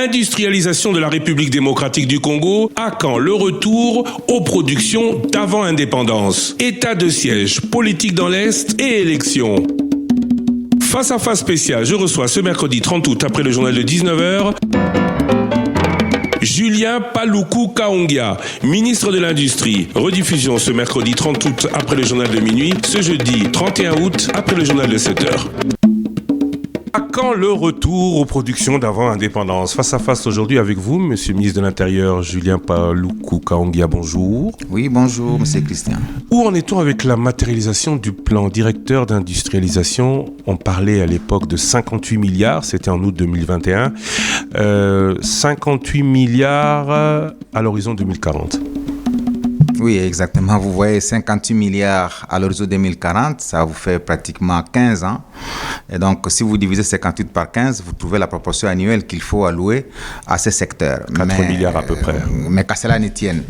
Industrialisation de la République démocratique du Congo, à quand le retour aux productions d'avant indépendance? État de siège, politique dans l'Est et élections. Face à face spécial, je reçois ce mercredi 30 août après le journal de 19h, Julien Paluku Kahongya, ministre de l'Industrie. Rediffusion ce mercredi 30 août après le journal de minuit, ce jeudi 31 août après le journal de 7h. À quand le retour aux productions d'avant indépendance? Face à face aujourd'hui avec vous, monsieur le ministre de l'Intérieur, Julien Paluku Kahongya, bonjour. Oui, bonjour, monsieur Christian. Où en est-on avec la matérialisation du plan directeur d'industrialisation? On parlait à l'époque de 58 milliards, c'était en août 2021. 58 milliards à l'horizon 2040. Oui, exactement. Vous voyez, 58 milliards à l'horizon 2040, ça vous fait pratiquement 15 ans. Et donc, si vous divisez 58 par 15, vous trouvez la proportion annuelle qu'il faut allouer à ces secteurs. 4 milliards à peu près. Mais qu'à cela ne tienne.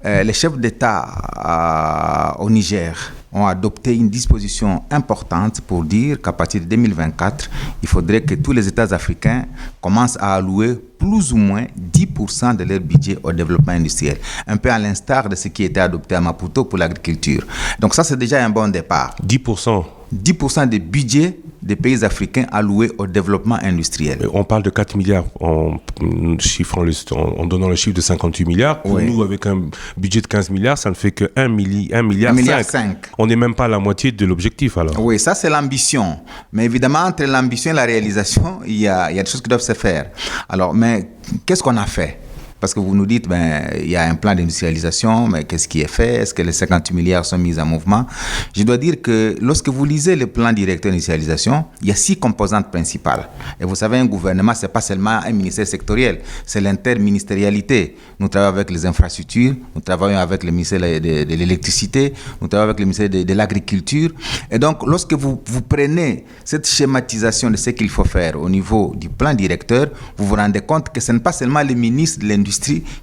Les chefs d'État au Niger ont adopté une disposition importante pour dire qu'à partir de 2024, il faudrait que tous les États africains commencent à allouer plus ou moins 10% de leur budget au développement industriel. Un peu à l'instar de ce qui était adopté à Maputo pour l'agriculture. Donc ça, c'est déjà un bon départ. 10%. 10% des budgets des pays africains alloués au développement industriel. On parle de 4 milliards en donnant le chiffre de 58 milliards. Pour nous, avec un budget de 15 milliards, ça ne fait que 1 milliard 5. On n'est même pas à la moitié de l'objectif alors. Oui, ça c'est l'ambition. Mais évidemment, entre l'ambition et la réalisation, il y a des choses qui doivent se faire. Alors, mais qu'est-ce qu'on a fait ? Parce que vous nous dites, il y a un plan d'industrialisation, mais qu'est-ce qui est fait? Est-ce que les 58 milliards sont mis en mouvement? Je dois dire que lorsque vous lisez le plan directeur d'industrialisation, il y a 6 composantes principales. Et vous savez, un gouvernement, ce n'est pas seulement un ministère sectoriel, c'est l'interministérialité. Nous travaillons avec les infrastructures, nous travaillons avec le ministère de l'électricité, nous travaillons avec le ministère de l'agriculture. Et donc, lorsque vous prenez cette schématisation de ce qu'il faut faire au niveau du plan directeur, vous vous rendez compte que ce n'est pas seulement le ministre de l'Industrie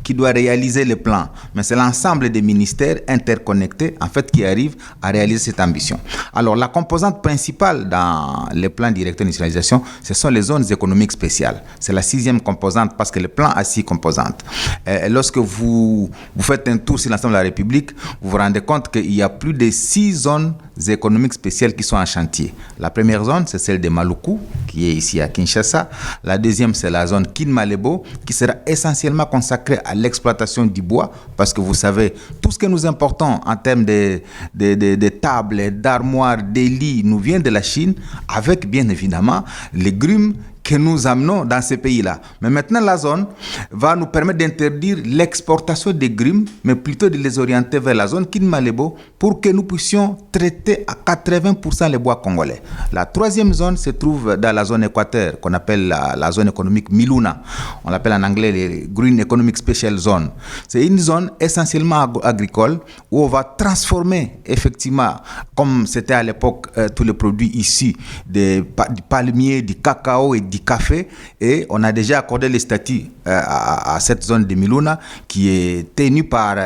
qui doit réaliser le plan, mais c'est l'ensemble des ministères interconnectés en fait qui arrivent à réaliser cette ambition. Alors la composante principale dans le plan directeur d'industrialisation, ce sont les zones économiques spéciales. C'est la 6e composante parce que le plan a 6 composantes. Et lorsque vous faites un tour sur l'ensemble de la République, vous vous rendez compte qu'il y a plus de 6 zones économiques spéciales qui sont en chantier. La première zone, c'est celle de Maluku, qui est ici à Kinshasa. La deuxième, c'est la zone Kinmalebo, qui sera essentiellement consacrée à l'exploitation du bois, parce que vous savez, tout ce que nous importons en termes de tables, d'armoires, de lits, nous vient de la Chine, avec bien évidemment les grumes que nous amenons dans ces pays-là. Mais maintenant, la zone va nous permettre d'interdire l'exportation des grumes, mais plutôt de les orienter vers la zone Kinmalebo pour que nous puissions traiter à 80% les bois congolais. La 3e zone se trouve dans la zone équateur, qu'on appelle la zone économique Miluna. On l'appelle en anglais les Green Economic Special Zone. C'est une zone essentiellement agricole où on va transformer effectivement, comme c'était à l'époque, tous les produits issus du palmier, du cacao et du café, et on a déjà accordé le statut à cette zone de Miluna qui est tenue par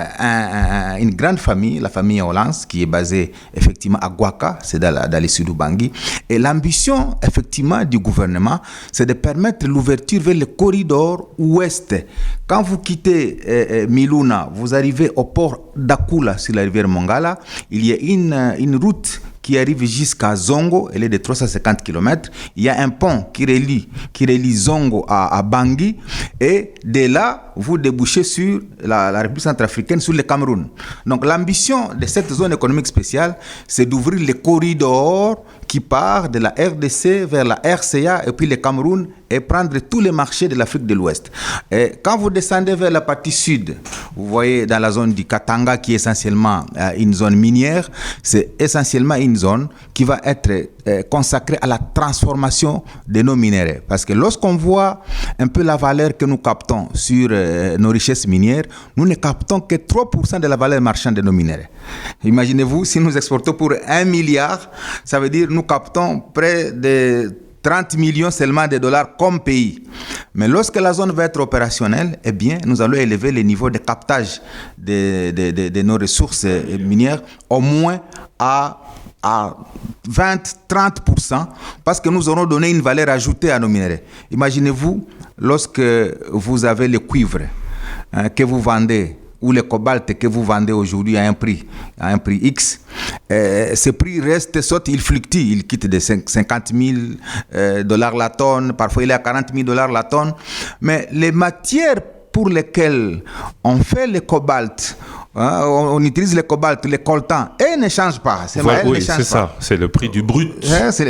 une grande famille, la famille Hollande, qui est basée effectivement à Guaka, c'est dans le sud du Bangui. Et l'ambition effectivement du gouvernement, c'est de permettre l'ouverture vers le corridor ouest. Quand vous quittez Miluna, vous arrivez au port d'Akula sur la rivière Mongala, il y a une route qui arrive jusqu'à Zongo, elle est de 350 km. Il y a un pont qui relie Zongo à Bangui, et de là, vous débouchez sur la République centrafricaine, sur le Cameroun. Donc l'ambition de cette zone économique spéciale, c'est d'ouvrir les corridors qui part de la RDC vers la RCA et puis le Cameroun, et prendre tous les marchés de l'Afrique de l'Ouest. Et quand vous descendez vers la partie sud, vous voyez dans la zone du Katanga, qui est essentiellement une zone minière, c'est essentiellement une zone qui va être consacrée à la transformation de nos minéraux. Parce que lorsqu'on voit un peu la valeur que nous captons sur nos richesses minières, nous ne captons que 3% de la valeur marchande de nos minéraux. Imaginez-vous, si nous exportons pour 1 milliard, ça veut dire nous captons près de 30 millions seulement de dollars comme pays. Mais lorsque la zone va être opérationnelle, eh bien, nous allons élever le niveau de captage de nos ressources minières au moins à à 20-30% parce que nous aurons donné une valeur ajoutée à nos minerais. Imaginez-vous, lorsque vous avez le cuivre que vous vendez ou le cobalt que vous vendez aujourd'hui à un prix X, ce prix reste, soit il fluctue, il quitte de 50 000 dollars la tonne, parfois il est à 40 000 dollars la tonne, mais les matières pour lesquelles on fait le cobalt, on utilise le cobalt, le coltan, et ne changent pas. Oui, c'est ça, c'est le prix du brut.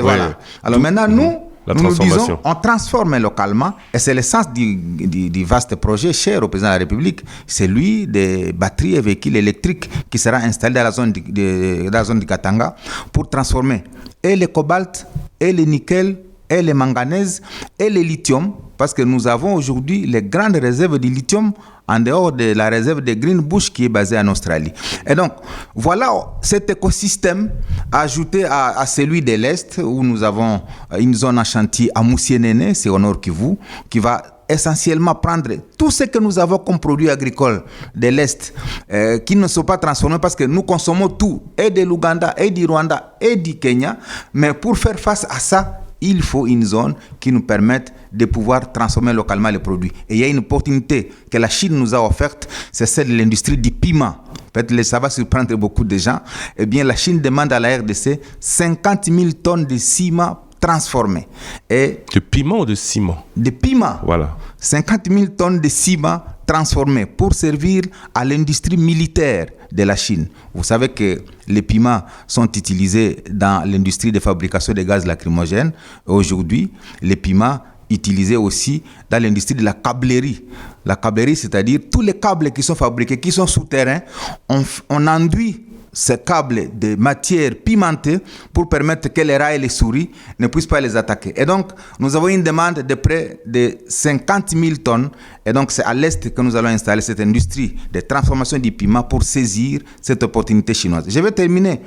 Voilà. Alors maintenant, nous disons, on transforme localement, et c'est le sens du vaste projet cher au président de la République, c'est celui des batteries et véhicules électriques qui sera installé dans la zone du Katanga pour transformer et le cobalt, et le nickel, et le manganèse, et le lithium, parce que nous avons aujourd'hui les grandes réserves de lithium en dehors de la réserve de Greenbush qui est basée en Australie. Et donc, voilà cet écosystème ajouté à celui de l'Est, où nous avons une zone en chantier à Moussienene, c'est au Nord Kivu, qui va essentiellement prendre tout ce que nous avons comme produits agricoles de l'Est qui ne sont pas transformés parce que nous consommons tout, et de l'Ouganda, et du Rwanda, et du Kenya. Mais pour faire face à ça, il faut une zone qui nous permette de pouvoir transformer localement les produits. Et il y a une opportunité que la Chine nous a offerte, c'est celle de l'industrie du piment. Peut-être que ça va surprendre beaucoup de gens. Eh bien, la Chine demande à la RDC 50 000 tonnes de ciment transformé. Et de piment ou de ciment? De piment. Voilà. 50 000 tonnes de ciment transformé pour servir à l'industrie militaire de la Chine. Vous savez que les piments sont utilisés dans l'industrie de fabrication de gaz lacrymogènes. Aujourd'hui, les piments utilisés aussi dans l'industrie de la câblerie. La câblerie, c'est-à-dire tous les câbles qui sont fabriqués, qui sont souterrains, on enduit ces câbles de matière pimentée pour permettre que les rats et les souris ne puissent pas les attaquer. Et donc, nous avons une demande de près de 50 000 tonnes. Et donc, c'est à l'Est que nous allons installer cette industrie de transformation du piment pour saisir cette opportunité chinoise. Je vais terminer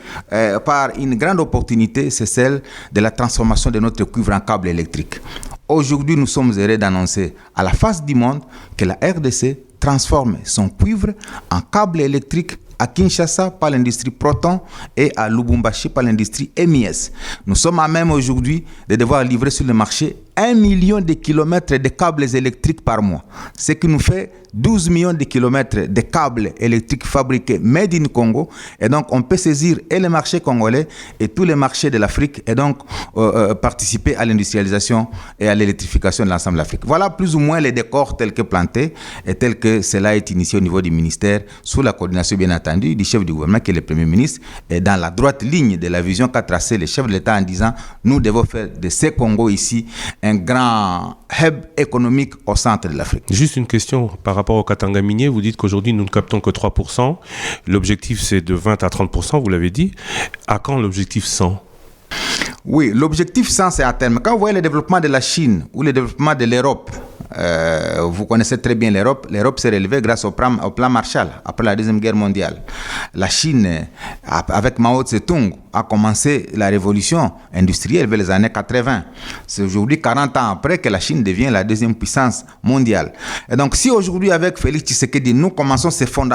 par une grande opportunité, c'est celle de la transformation de notre cuivre en câble électrique. Aujourd'hui, nous sommes heureux d'annoncer à la face du monde que la RDC transforme son cuivre en câble électrique à Kinshasa par l'industrie Proton et à Lubumbashi par l'industrie MIS. Nous sommes à même aujourd'hui de devoir livrer sur le marché 1 million de kilomètres de câbles électriques par mois, ce qui nous fait 12 millions de kilomètres de câbles électriques fabriqués made in Congo. Et donc, on peut saisir et le marché congolais et tous les marchés de l'Afrique et donc participer à l'industrialisation et à l'électrification de l'ensemble de l'Afrique. Voilà plus ou moins les décors tels que plantés et tels que cela est initié au niveau du ministère sous la coordination bien entendu du chef du gouvernement qui est le Premier ministre et dans la droite ligne de la vision qu'a tracée le chef de l'État en disant nous devons faire de ce Congo ici un grand hub économique au centre de l'Afrique. Juste une question par rapport au Katanga minier. Vous dites qu'aujourd'hui, nous ne captons que 3%. L'objectif, c'est de 20 à 30%, vous l'avez dit. À quand l'objectif 100 ? Oui, l'objectif 100, c'est à terme. Quand vous voyez le développement de la Chine ou le développement de l'Europe, vous connaissez très bien l'Europe. L'Europe s'est relevée grâce au plan Marshall après la Deuxième Guerre mondiale. La Chine, avec Mao Tse-tung, a commencé la révolution industrielle vers les années 80. C'est aujourd'hui, 40 ans après, que la Chine devient la deuxième puissance mondiale. Et donc, si aujourd'hui, avec Félix Tshisekedi, nous commençons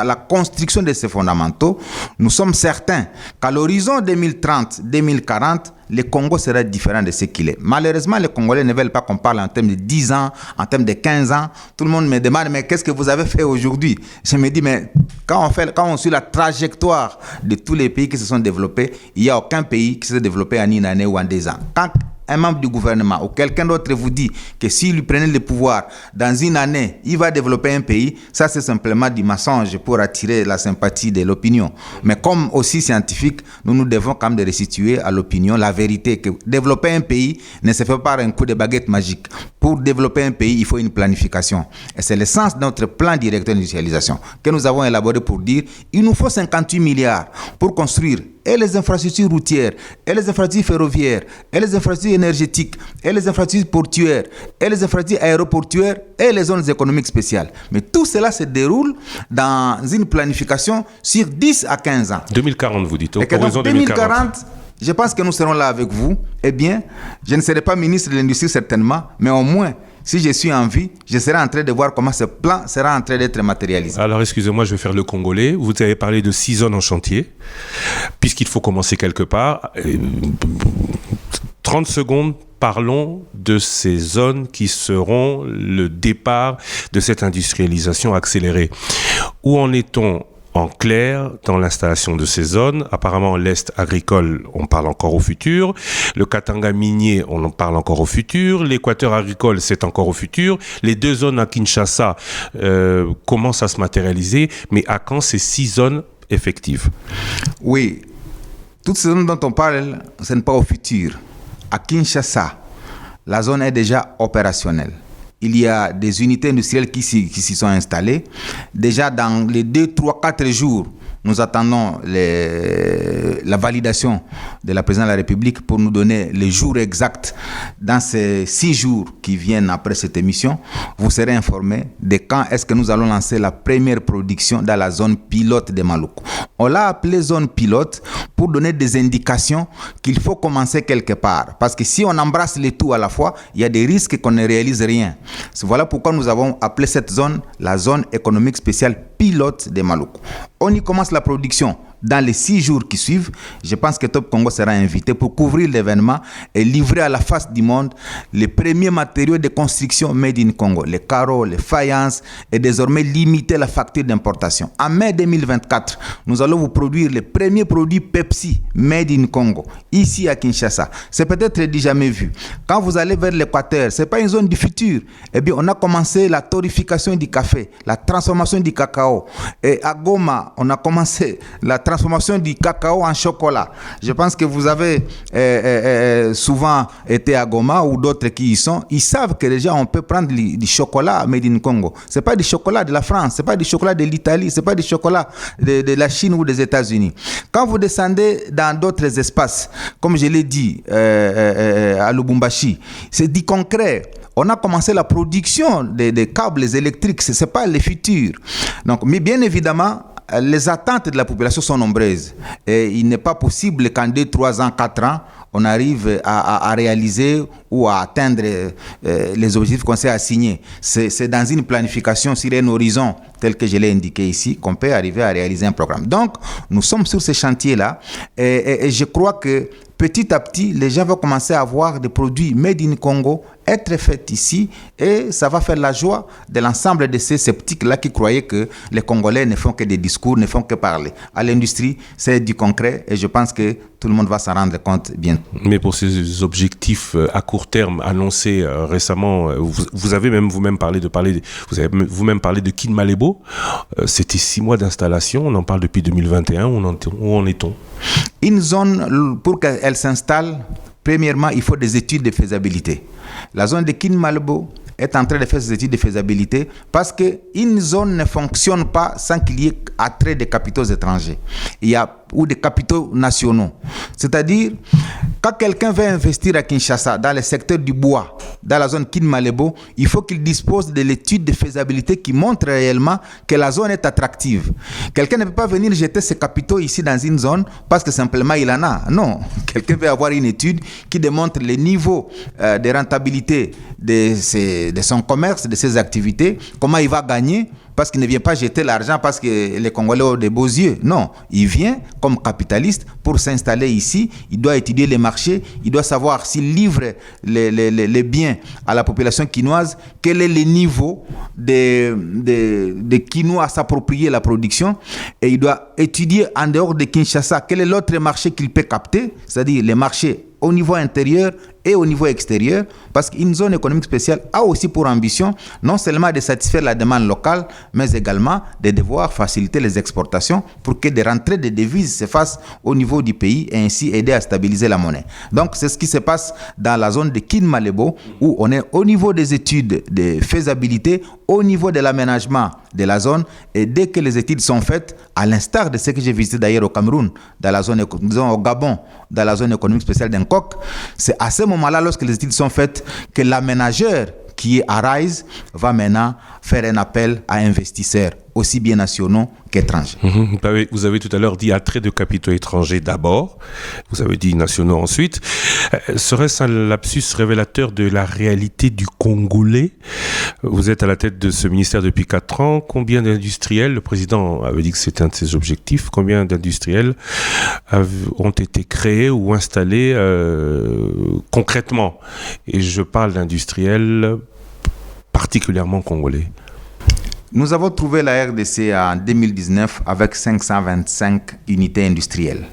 la construction de ces fondamentaux, nous sommes certains qu'à l'horizon 2030-2040, le Congo sera différent de ce qu'il est. Malheureusement, les Congolais ne veulent pas qu'on parle en termes de 10 ans, en termes de 15 ans. Tout le monde me demande, mais qu'est-ce que vous avez fait aujourd'hui? Je me dis, mais quand on suit la trajectoire de tous les pays qui se sont développés, il n'y a aucun pays qui s'est développé en une année ou en 2 ans. Quand un membre du gouvernement ou quelqu'un d'autre vous dit que s'il lui prenait le pouvoir, dans une année, il va développer un pays, ça c'est simplement du mensonge pour attirer la sympathie de l'opinion. Mais comme aussi scientifiques, nous devons quand même de restituer à l'opinion la vérité que développer un pays ne se fait pas par un coup de baguette magique. Pour développer un pays, il faut une planification. Et c'est le sens de notre plan directeur d'industrialisation que nous avons élaboré pour dire il nous faut 58 milliards pour construire et les infrastructures routières, et les infrastructures ferroviaires, et les infrastructures énergétiques, et les infrastructures portuaires, et les infrastructures aéroportuaires, et les zones économiques spéciales. Mais tout cela se déroule dans une planification sur 10 à 15 ans. 2040, vous dites, au horizon 2040. Je pense que nous serons là avec vous. Eh bien, je ne serai pas ministre de l'Industrie certainement, mais au moins, Si je suis en vie, je serai en train de voir comment ce plan sera en train d'être matérialisé. Alors, excusez-moi, je vais faire le Congolais. Vous avez parlé de 6 zones en chantier, puisqu'il faut commencer quelque part. 30 secondes, parlons de ces zones qui seront le départ de cette industrialisation accélérée. Où en est-on en clair dans l'installation de ces zones? Apparemment, l'Est agricole, on parle encore au futur. Le Katanga minier, on en parle encore au futur. L'Équateur agricole, c'est encore au futur. Les 2 zones à Kinshasa commencent à se matérialiser. Mais à quand ces 6 zones effectives? Oui, toutes ces zones dont on parle, ce n'est pas au futur. À Kinshasa, la zone est déjà opérationnelle. Il y a des unités industrielles qui s'y sont installées. Déjà dans les 2, 3, 4 jours, nous attendons la validation de la présidente de la République pour nous donner les jours exacts. Dans ces 6 jours qui viennent après cette émission, vous serez informés de quand est-ce que nous allons lancer la première production dans la zone pilote de Maluku. On l'a appelée zone pilote pour donner des indications qu'il faut commencer quelque part. Parce que si on embrasse les tout à la fois, il y a des risques qu'on ne réalise rien. Voilà pourquoi nous avons appelé cette zone la zone économique spéciale pilote de Maluku. On y commence la production dans les 6 jours qui suivent. Je pense que Top Congo sera invité pour couvrir l'événement et livrer à la face du monde les premiers matériaux de construction made in Congo, les carreaux, les faïences, et désormais limiter la facture d'importation. En mai 2024, nous allons vous produire les premiers produits Pepsi made in Congo, ici à Kinshasa. C'est peut-être du jamais vu. Quand vous allez vers l'Équateur, ce n'est pas une zone du futur. Eh bien, on a commencé la torréfication du café, la transformation du cacao. Et à Goma, on a commencé la transformation du cacao en chocolat. Je pense que vous avez souvent été à Goma ou d'autres qui y sont. Ils savent que déjà on peut prendre du chocolat made in Congo. C'est pas du chocolat de la France, c'est pas du chocolat de l'Italie, c'est pas du chocolat de la Chine ou des États-Unis. Quand vous descendez dans d'autres espaces, comme je l'ai dit à Lubumbashi, c'est du concret. On a commencé la production des câbles électriques, ce n'est pas le futur. Donc, mais bien évidemment, les attentes de la population sont nombreuses. Et il n'est pas possible qu'en 2, 3 ans, 4 ans, on arrive à réaliser ou à atteindre les objectifs qu'on s'est assignés. C'est dans une planification sur un horizon tel que je l'ai indiqué ici qu'on peut arriver à réaliser un programme. Donc, nous sommes sur ces chantiers-là et je crois que petit à petit, les gens vont commencer à avoir des produits made in Congo être faits ici et ça va faire la joie de l'ensemble de ces sceptiques-là qui croyaient que les Congolais ne font que des discours, ne font que parler. À l'industrie, c'est du concret et je pense que tout le monde va s'en rendre compte bientôt. Mais pour ces objectifs à court terme annoncés récemment, vous avez même vous-même parlé de Kinmalebo. C'était 6 mois d'installation, on en parle depuis 2021, où en est-on? Une zone, pour qu'elle s'installe, premièrement, il faut des études de faisabilité. La zone de Kinmalebo est en train de faire ses études de faisabilité parce qu'une zone ne fonctionne pas sans qu'il y ait attrait de capitaux étrangers ou de capitaux nationaux. C'est-à-dire, quand quelqu'un veut investir à Kinshasa, dans le secteur du bois, dans la zone Kinmalebo, il faut qu'il dispose de l'étude de faisabilité qui montre réellement que la zone est attractive. Quelqu'un ne peut pas venir jeter ses capitaux ici dans une zone parce que simplement il en a. Non, quelqu'un veut avoir une étude qui démontre le niveau de rentabilité de son commerce, de ses activités, comment il va gagner, parce qu'il ne vient pas jeter l'argent parce que les Congolais ont des beaux yeux. Non, il vient comme capitaliste pour s'installer ici. Il doit étudier les marchés. Il doit savoir s'il livre les biens à la population quinoise, quel est le niveau de quinoa à s'approprier la production. Et il doit étudier en dehors de Kinshasa quel est l'autre marché qu'il peut capter, c'est-à-dire les marchés au niveau intérieur et au niveau extérieur, parce qu'une zone économique spéciale a aussi pour ambition non seulement de satisfaire la demande locale, mais également de devoir faciliter les exportations pour que des rentrées de devises se fassent au niveau du pays et ainsi aider à stabiliser la monnaie. Donc c'est ce qui se passe dans la zone de Kinmalebo où on est au niveau des études de faisabilité, au niveau de l'aménagement de la zone, et dès que les études sont faites, à l'instar de ce que j'ai visité d'ailleurs au Cameroun, dans la zone, disons au Gabon, dans la zone économique spéciale d'Nkok, c'est à ce moment-là, lorsque les études sont faites, que l'aménageur qui est à Rise va maintenant faire un appel à investisseurs aussi bien nationaux qu'étrangers. Vous avez tout à l'heure dit attrait de capitaux étrangers d'abord, vous avez dit nationaux ensuite. Serait-ce un lapsus révélateur de la réalité du Congolais? Vous êtes à la tête de ce ministère depuis 4 ans. Combien d'industriels, le président avait dit que c'était un de ses objectifs, combien d'industriels ont été créés ou installés concrètement? Et je parle d'industriels particulièrement congolais. Nous avons trouvé la RDC en 2019 avec 525 unités industrielles.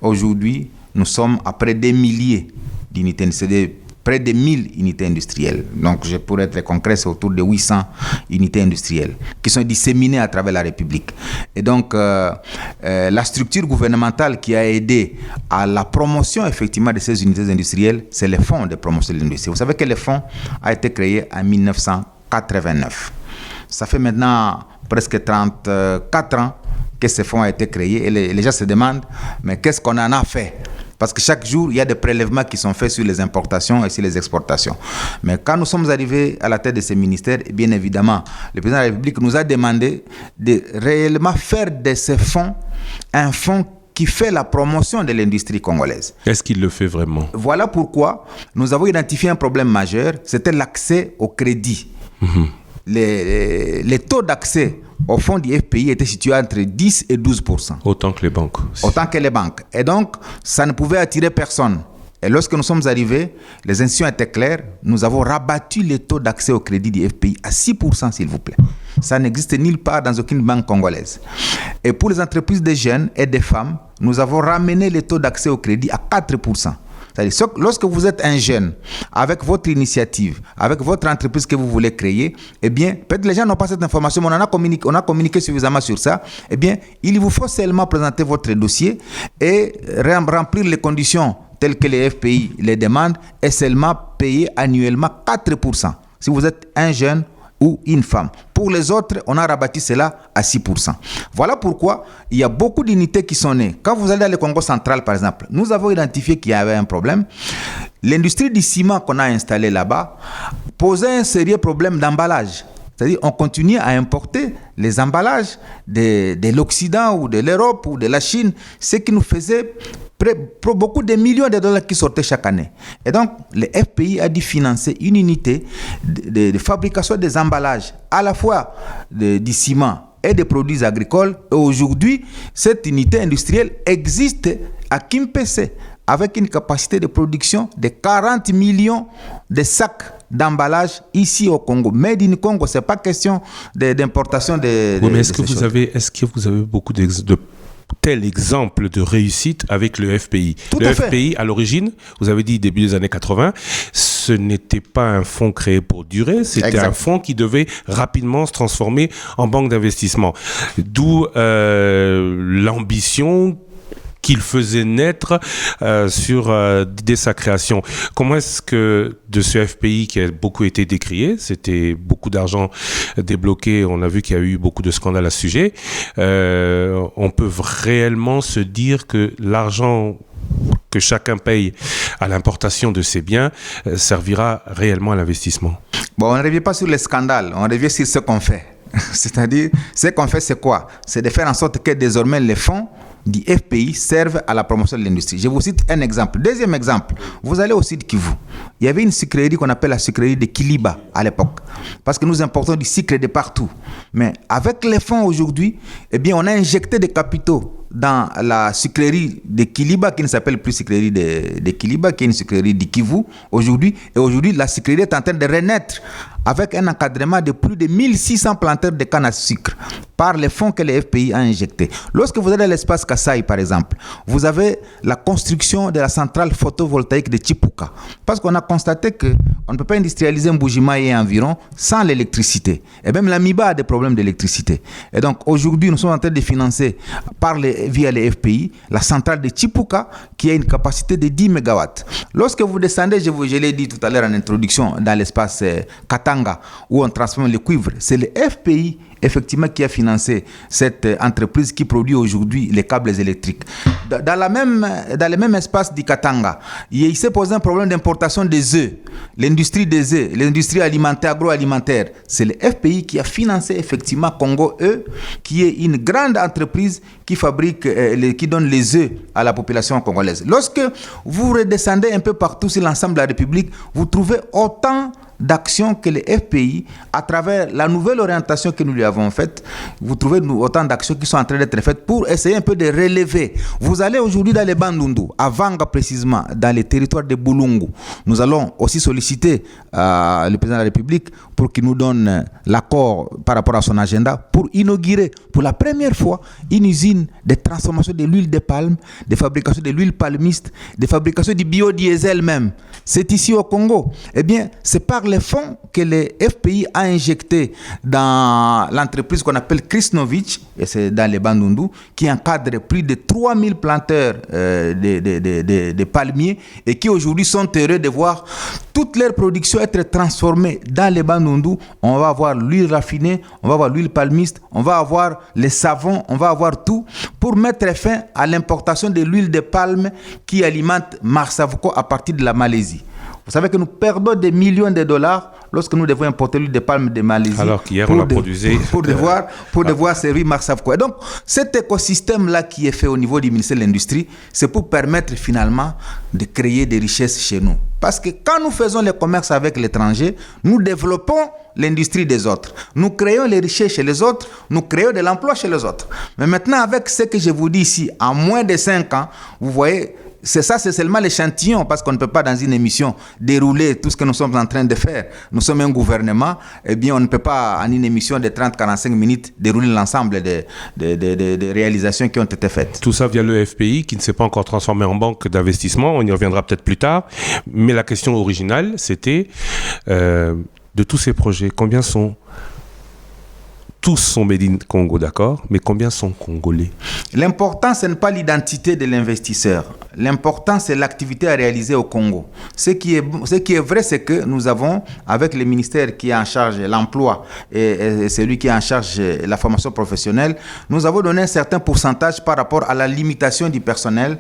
Aujourd'hui, nous sommes à près des milliers d'unités industrielles, près de 1000 unités industrielles. Donc, je pourrais être concret, c'est autour de 800 unités industrielles qui sont disséminées à travers la République. Et donc, la structure gouvernementale qui a aidé à la promotion effectivement de ces unités industrielles, c'est le Fonds de promotion de l'industrie. Vous savez que le fonds a été créé en 1989. Ça fait maintenant presque 34 ans que ce fonds a été créé et les gens se demandent, mais qu'est-ce qu'on en a fait? Parce que chaque jour, il y a des prélèvements qui sont faits sur les importations et sur les exportations. Mais quand nous sommes arrivés à la tête de ces ministères, bien évidemment, le président de la République nous a demandé de réellement faire de ce fonds un fonds qui fait la promotion de l'industrie congolaise. Est-ce qu'il le fait vraiment? Voilà pourquoi nous avons identifié un problème majeur, c'était l'accès au crédit. Les taux d'accès au fonds du FPI étaient situés entre 10 et 12%. Autant que les banques. Autant que les banques. Et donc, ça ne pouvait attirer personne. Et lorsque nous sommes arrivés, les institutions étaient claires. Nous avons rabattu les taux d'accès au crédit du FPI à 6%, s'il vous plaît. Ça n'existe nulle part dans aucune banque congolaise. Et pour les entreprises des jeunes et des femmes, nous avons ramené les taux d'accès au crédit à 4%. C'est-à-dire, lorsque vous êtes un jeune, avec votre initiative, avec votre entreprise que vous voulez créer, eh bien, peut-être les gens n'ont pas cette information, mais on a communiqué suffisamment sur ça. Eh bien, il vous faut seulement présenter votre dossier et remplir les conditions telles que les FPI les demandent et seulement payer annuellement 4%. Si vous êtes un jeune ou une femme. Pour les autres, on a rabattu cela à 6%. Voilà pourquoi il y a beaucoup d'unités qui sont nées. Quand vous allez dans le Congo central, par exemple, nous avons identifié qu'il y avait un problème. L'industrie du ciment qu'on a installée là-bas posait un sérieux problème d'emballage. C'est-à-dire qu'on continuait à importer les emballages de l'Occident ou de l'Europe ou de la Chine, ce qui nous faisait beaucoup de millions de dollars qui sortaient chaque année. Et donc, le FPI a dû financer une unité de fabrication des emballages, à la fois du ciment et des produits agricoles. Et aujourd'hui, cette unité industrielle existe à Kimpese, avec une capacité de production de 40 millions de sacs d'emballage ici au Congo. Made in Congo, ce n'est pas question d'importation de oui, mais est-ce que vous avez beaucoup de tel exemple de réussite avec le FPI? Le FPI, à l'origine, vous avez dit début des années 80, ce n'était pas un fonds créé pour durer, c'était un fonds qui devait rapidement se transformer en banque d'investissement. D'où l'ambition qu'il faisait naître dès sa création. Comment est-ce que de ce FPI qui a beaucoup été décrié, c'était beaucoup d'argent débloqué, on a vu qu'il y a eu beaucoup de scandales à ce sujet, on peut réellement se dire que l'argent que chacun paye à l'importation de ces biens servira réellement à l'investissement? Bon, on ne revient pas sur les scandales, on revient sur ce qu'on fait. C'est-à-dire, ce qu'on fait, c'est quoi? C'est de faire en sorte que désormais les fonds du FPI servent à la promotion de l'industrie. Je vous cite un exemple. Deuxième exemple, vous allez au sud Kivu. Il y avait une sucrerie qu'on appelle la sucrerie de Kiliba à l'époque, parce que nous importons du sucre de partout. Mais avec les fonds aujourd'hui, eh bien, on a injecté des capitaux dans la sucrerie de Kiliba, qui ne s'appelle plus sucrerie de Kiliba, qui est une sucrerie du Kivu aujourd'hui. Et aujourd'hui, la sucrerie est en train de renaître avec un encadrement de plus de 1600 planteurs de canne à sucre par les fonds que le FPI a injectés. Lorsque vous allez à l'espace Kasaï, par exemple, vous avez la construction de la centrale photovoltaïque de Chipuka. Parce qu'on a constaté qu'on ne peut pas industrialiser un Mbuji-Mayi et environ sans l'électricité. Et même l'Amiba a des problèmes d'électricité. Et donc aujourd'hui, nous sommes en train de financer via les FPI la centrale de Chipuka qui a une capacité de 10 MW. Lorsque vous descendez, je l'ai dit tout à l'heure en introduction, dans l'espace Katanga où on transforme le cuivre, c'est le FPI effectivement, qui a financé cette entreprise qui produit aujourd'hui les câbles électriques. Dans le même espace du Katanga, il s'est posé un problème d'importation des œufs. L'industrie des œufs, l'industrie alimentaire, agroalimentaire, c'est le FPI qui a financé effectivement Congo Œufs, qui est une grande entreprise qui fabrique, qui donne les œufs à la population congolaise. Lorsque vous redescendez un peu partout sur l'ensemble de la République, vous trouvez autant d'actions que le FPI, à travers la nouvelle orientation que nous lui avons faite, vous trouvez autant d'actions qui sont en train d'être faites pour essayer un peu de relever. Vous allez aujourd'hui dans les Bandundu, à Vanga précisément, dans les territoires de Bulungu. Nous allons aussi solliciter le président de la République pour qu'il nous donne l'accord par rapport à son agenda pour inaugurer pour la première fois une usine de transformation de l'huile de palme, de fabrication de l'huile palmiste, de fabrication du biodiesel même. C'est ici au Congo. Eh bien, c'est par les fonds que le FPI a injecté dans l'entreprise qu'on appelle Krisnovich, et c'est dans les Bandundu, qui encadre plus de 3000 planteurs de palmiers et qui aujourd'hui sont heureux de voir toute leur production être transformée dans les Bandundu. On va avoir l'huile raffinée, on va avoir l'huile palmiste, on va avoir les savons, on va avoir tout pour mettre fin à l'importation de l'huile de palme qui alimente Marsavco à partir de la Malaisie. Vous savez que nous perdons des millions de dollars lorsque nous devons importer l'huile de palme de Malaisie. Alors qu'hier, on a produit... Pour devoir servir Marsavco. Et donc, cet écosystème-là qui est fait au niveau du ministère de l'Industrie, c'est pour permettre finalement de créer des richesses chez nous. Parce que quand nous faisons le commerce avec l'étranger, nous développons l'industrie des autres. Nous créons les richesses chez les autres, nous créons de l'emploi chez les autres. Mais maintenant, avec ce que je vous dis ici, en moins de 5 ans, vous voyez... C'est seulement l'échantillon, parce qu'on ne peut pas dans une émission dérouler tout ce que nous sommes en train de faire. Nous sommes un gouvernement, eh bien on ne peut pas en une émission de 30-45 minutes dérouler l'ensemble des réalisations qui ont été faites. Tout ça via le FPI qui ne s'est pas encore transformé en banque d'investissement, on y reviendra peut-être plus tard. Mais la question originale, c'était de tous ces projets, combien sont... Tous sont Made in Congo, d'accord, mais combien sont congolais? L'important, ce n'est pas l'identité de l'investisseur. L'important, c'est l'activité à réaliser au Congo. Ce qui est vrai, c'est que nous avons, avec le ministère qui est en charge de l'emploi et celui qui est en charge de la formation professionnelle, nous avons donné un certain pourcentage par rapport à la limitation du personnel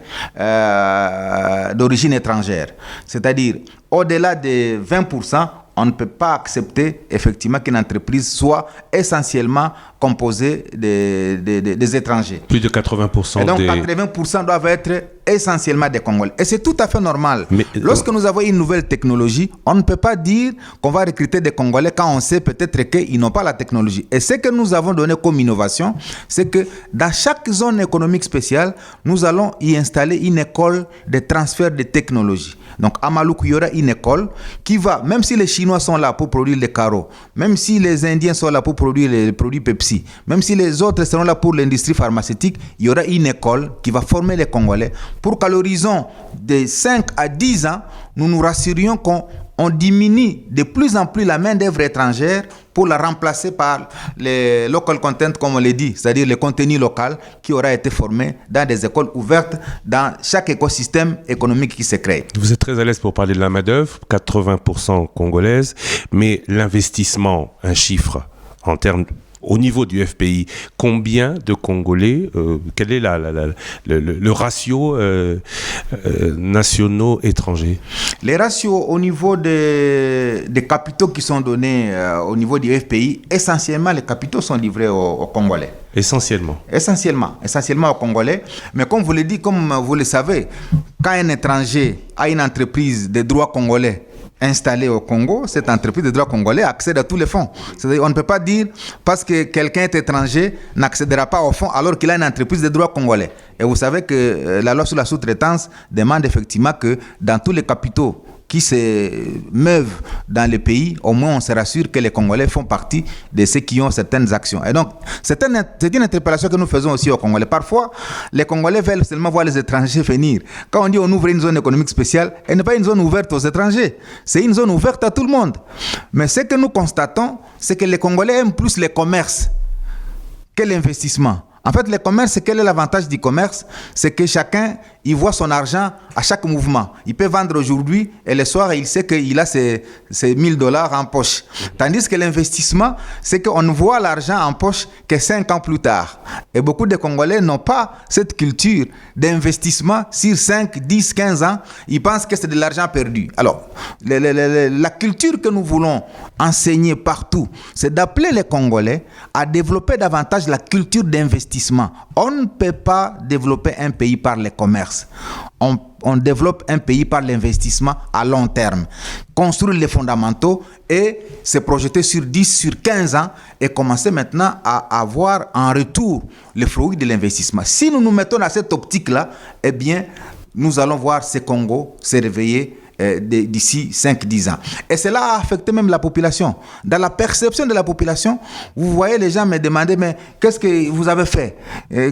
d'origine étrangère. C'est-à-dire, au-delà de 20%, on ne peut pas accepter effectivement qu'une entreprise soit essentiellement composée des étrangers. Plus de 80%. Et donc 80% doivent être essentiellement des Congolais. Et c'est tout à fait normal. Mais, lorsque nous avons une nouvelle technologie, on ne peut pas dire qu'on va recruter des Congolais quand on sait peut-être qu'ils n'ont pas la technologie. Et ce que nous avons donné comme innovation, c'est que dans chaque zone économique spéciale, nous allons y installer une école de transfert de technologie. Donc à Maluku, il y aura une école qui va, même si les Chinois sont là pour produire les carreaux, même si les Indiens sont là pour produire les produits Pepsi, même si les autres seront là pour l'industrie pharmaceutique, il y aura une école qui va former les Congolais pour qu'à l'horizon de 5 à 10 ans, nous nous rassurions qu'on diminue de plus en plus la main-d'œuvre étrangère pour la remplacer par les local content, comme on l'a dit, c'est-à-dire le contenu local qui aura été formé dans des écoles ouvertes dans chaque écosystème économique qui se crée. Vous êtes très à l'aise pour parler de la main-d'œuvre, 80% congolaise, mais l'investissement, un chiffre en termes au niveau du FPI, combien de Congolais, quel est le ratio nationaux étrangers? Les ratios au niveau des capitaux qui sont donnés au niveau du FPI, essentiellement les capitaux sont livrés aux Congolais. Essentiellement aux Congolais. Mais comme vous le dites, comme vous le savez, quand un étranger a une entreprise de droit congolais installée au Congo, cette entreprise de droit congolais accède à tous les fonds. C'est-à-dire, on ne peut pas dire parce que quelqu'un est étranger n'accédera pas aux fonds alors qu'il a une entreprise de droit congolais. Et vous savez que la loi sur la sous-traitance demande effectivement que dans tous les capitaux qui se meuvent dans le pays, au moins on se rassure que les Congolais font partie de ceux qui ont certaines actions. Et donc, c'est une interpellation que nous faisons aussi aux Congolais. Parfois, les Congolais veulent seulement voir les étrangers venir. Quand on dit on ouvre une zone économique spéciale, elle n'est pas une zone ouverte aux étrangers. C'est une zone ouverte à tout le monde. Mais ce que nous constatons, c'est que les Congolais aiment plus le commerce que l'investissement. En fait, le commerce, quel est l'avantage du commerce? C'est que chacun, il voit son argent à chaque mouvement. Il peut vendre aujourd'hui et le soir, il sait qu'il a ses $1,000 en poche. Tandis que l'investissement, c'est qu'on voit l'argent en poche que 5 ans plus tard. Et beaucoup de Congolais n'ont pas cette culture d'investissement sur 5, 10, 15 ans. Ils pensent que c'est de l'argent perdu. Alors, la culture que nous voulons enseigner partout, c'est d'appeler les Congolais à développer davantage la culture d'investissement. On ne peut pas développer un pays par le commerce. On développe un pays par l'investissement à long terme. Construire les fondamentaux et se projeter sur 10, sur 15 ans et commencer maintenant à avoir en retour les fruits de l'investissement. Si nous nous mettons dans cette optique-là, eh bien, nous allons voir ce Congo se réveiller d'ici 5-10 ans. Et cela a affecté même la population. Dans la perception de la population, vous voyez les gens me demander, mais qu'est-ce que vous avez fait?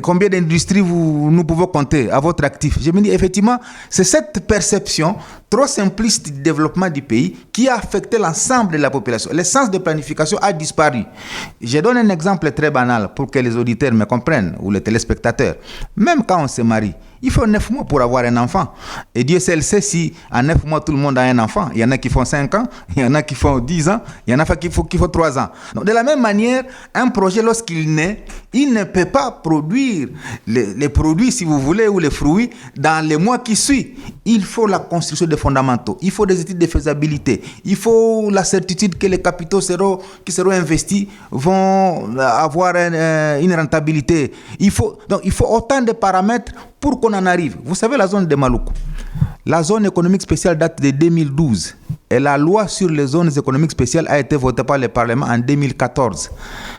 Combien d'industries nous pouvons compter à votre actif? Je me dis, effectivement, c'est cette perception trop simpliste du développement du pays qui a affecté l'ensemble de la population. Le sens de planification a disparu. Je donne un exemple très banal pour que les auditeurs me comprennent, ou les téléspectateurs. Même quand on se marie, il faut 9 mois pour avoir un enfant. Et Dieu seul sait si en 9 mois tout le monde a un enfant. Il y en a qui font 5 ans, il y en a qui font 10 ans, il y en a qui font 3 ans. Donc, de la même manière, un projet, lorsqu'il naît, il ne peut pas produire les produits, si vous voulez, ou les fruits dans les mois qui suivent. Il faut la construction des fondamentaux, il faut des études de faisabilité, il faut la certitude que les capitaux qui seront investis vont avoir une rentabilité. Donc, il faut autant de paramètres pour qu'on en arrive. Vous savez, la zone de Maluku, la zone économique spéciale date de 2012 et la loi sur les zones économiques spéciales a été votée par le Parlement en 2014.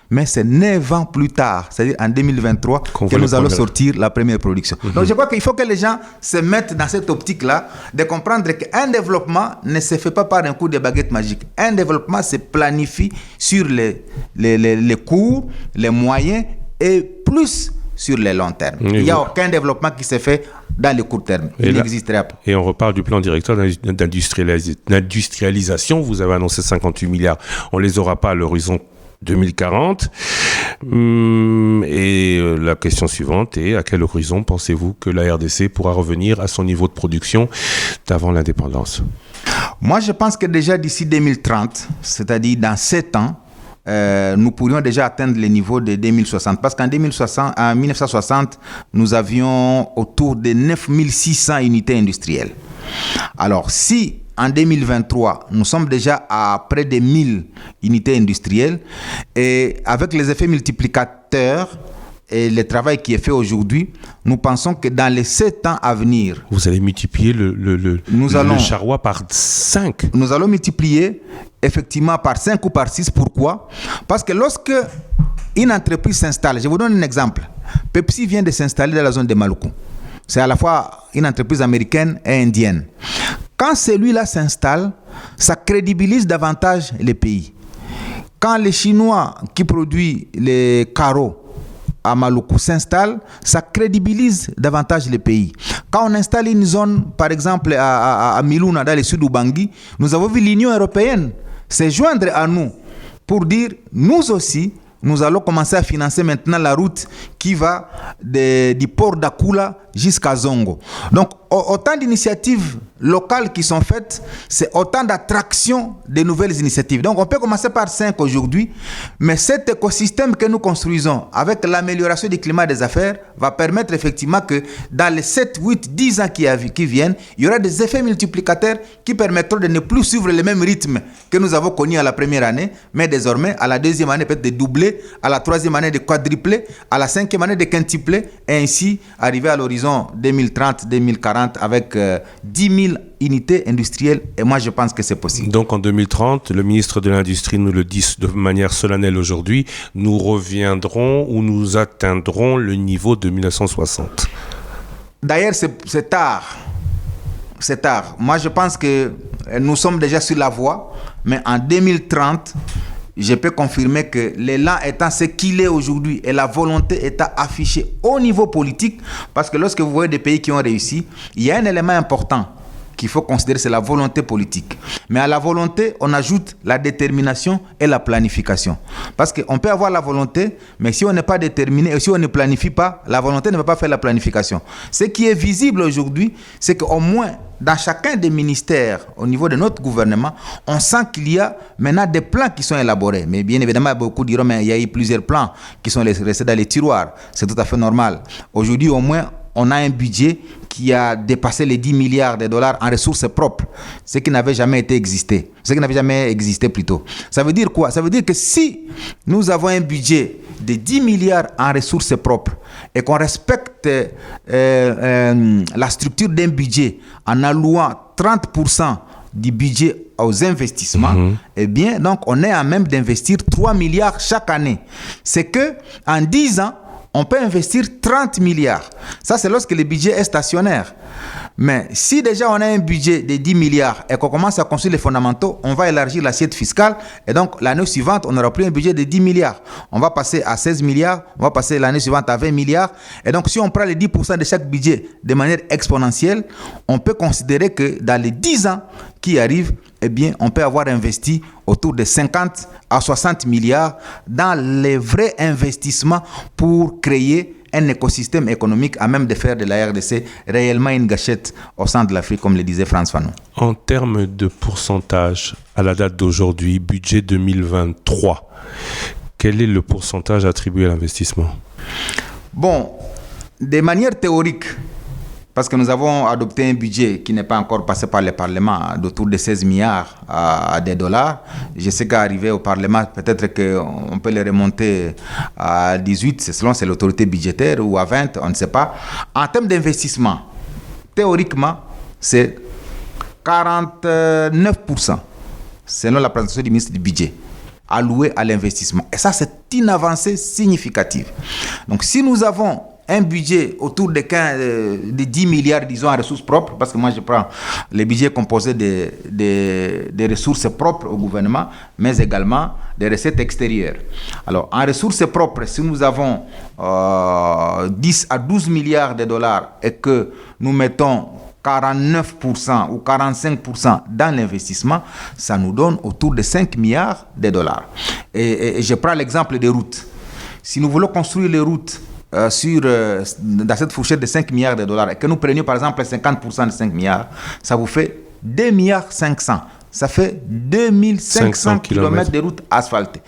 Mais c'est 9 ans plus tard, c'est-à-dire en 2023, que nous allons sortir la première production. Donc je crois qu'il faut que les gens se mettent dans cette optique-là, de comprendre qu'un développement ne se fait pas par un coup de baguette magique. Un développement se planifie sur les cours, les moyens et plus sur le long terme. Il n'y a aucun développement qui se fait dans le court terme. Il n'existerait pas. Et on reparle du plan directeur d'industrialisation. Vous avez annoncé 58 milliards. On ne les aura pas à l'horizon 2040. Et la question suivante est, à quel horizon pensez-vous que la RDC pourra revenir à son niveau de production d'avant l'indépendance? Moi, je pense que déjà d'ici 2030, c'est-à-dire dans 7 ans, nous pourrions déjà atteindre les niveaux de 2060. Parce qu'en 1960, nous avions autour de 9600 unités industrielles. Alors, si en 2023, nous sommes déjà à près de 1000 unités industrielles, et avec les effets multiplicateurs et le travail qui est fait aujourd'hui, nous pensons que dans les 7 ans à venir... Vous allez multiplier le charroi par 5. Nous allons multiplier effectivement par 5 ou par 6. Pourquoi? Parce que lorsque une entreprise s'installe, je vous donne un exemple. Pepsi vient de s'installer dans la zone de Maluku. C'est à la fois une entreprise américaine et indienne. Quand celui-là s'installe, ça crédibilise davantage les pays. Quand les Chinois qui produisent les carreaux à Maluku s'installe, ça crédibilise davantage les pays. Quand on installe une zone, par exemple à Miluna, dans le sud d'Ubangi, nous avons vu l'Union européenne se joindre à nous pour dire, nous aussi, nous allons commencer à financer maintenant la route qui va du port d'Akula jusqu'à Zongo. Donc, autant d'initiatives locales qui sont faites, c'est autant d'attractions de nouvelles initiatives. Donc, on peut commencer par 5 aujourd'hui, mais cet écosystème que nous construisons avec l'amélioration du climat des affaires va permettre effectivement que dans les 7, 8, 10 ans qui viennent, il y aura des effets multiplicateurs qui permettront de ne plus suivre le même rythme que nous avons connu à la première année, mais désormais, à la deuxième année, peut-être de doubler, à la troisième année, de quadrupler, à la cinquième année, de quintupler, et ainsi arriver à l'horizon 2030-2040 avec 10 000 unités industrielles, et moi je pense que c'est possible. Donc en 2030, le ministre de l'Industrie nous le dit de manière solennelle aujourd'hui, nous reviendrons ou nous atteindrons le niveau de 1960. D'ailleurs, c'est tard. C'est tard. Moi je pense que nous sommes déjà sur la voie, mais en 2030, je peux confirmer que l'élan étant ce qu'il est aujourd'hui et la volonté étant affichée au niveau politique, parce que lorsque vous voyez des pays qui ont réussi, il y a un élément important qu'il faut considérer, c'est la volonté politique. Mais à la volonté, on ajoute la détermination et la planification. Parce qu'on peut avoir la volonté, mais si on n'est pas déterminé et si on ne planifie pas, la volonté ne va pas faire la planification. Ce qui est visible aujourd'hui, c'est qu'au moins dans chacun des ministères, au niveau de notre gouvernement, on sent qu'il y a maintenant des plans qui sont élaborés. Mais bien évidemment, beaucoup diront, mais il y a eu plusieurs plans qui sont restés dans les tiroirs. C'est tout à fait normal. Aujourd'hui, au moins, on a un budget qui a dépassé les 10 milliards de dollars en ressources propres, ce qui n'avait jamais existé plutôt. Ça veut dire quoi? Ça veut dire que si nous avons un budget de 10 milliards en ressources propres et qu'on respecte la structure d'un budget en allouant 30% du budget aux investissements, eh bien, donc on est à même d'investir 3 milliards chaque année. C'est que en 10 ans, on peut investir 30 milliards. Ça, c'est lorsque le budget est stationnaire. Mais si déjà on a un budget de 10 milliards et qu'on commence à construire les fondamentaux, on va élargir l'assiette fiscale et donc l'année suivante, on n'aura plus un budget de 10 milliards. On va passer à 16 milliards, on va passer l'année suivante à 20 milliards. Et donc si on prend les 10% de chaque budget de manière exponentielle, on peut considérer que dans les 10 ans qui arrivent, eh bien, on peut avoir investi autour de 50 à 60 milliards dans les vrais investissements pour créer un écosystème économique à même de faire de la RDC réellement une gâchette au centre de l'Afrique, comme le disait Frantz Fanon. En termes de pourcentage, à la date d'aujourd'hui, budget 2023, quel est le pourcentage attribué à l'investissement? Bon, de manière théorique, parce que nous avons adopté un budget qui n'est pas encore passé par le Parlement d'autour de 16 milliards de dollars. Je sais qu'arrivé au Parlement, peut-être qu'on peut le remonter à 18, c'est l'autorité budgétaire, ou à 20, on ne sait pas. En termes d'investissement, théoriquement, c'est 49%, selon la présentation du ministre du Budget, alloué à l'investissement. Et ça, c'est une avancée significative. Donc, si nous avons un budget autour de 10 milliards, disons, en ressources propres, parce que moi, je prends les budgets composés des ressources propres au gouvernement, mais également des recettes extérieures. Alors, en ressources propres, si nous avons 10 à 12 milliards de dollars et que nous mettons 49% ou 45% dans l'investissement, ça nous donne autour de 5 milliards de dollars. Et je prends l'exemple des routes. Si nous voulons construire les routes dans cette fourchette de 5 milliards de dollars et que nous prenions par exemple 50% de 5 milliards, ça vous fait 2 milliards 500. Ça fait 2500 km de routes asphaltées.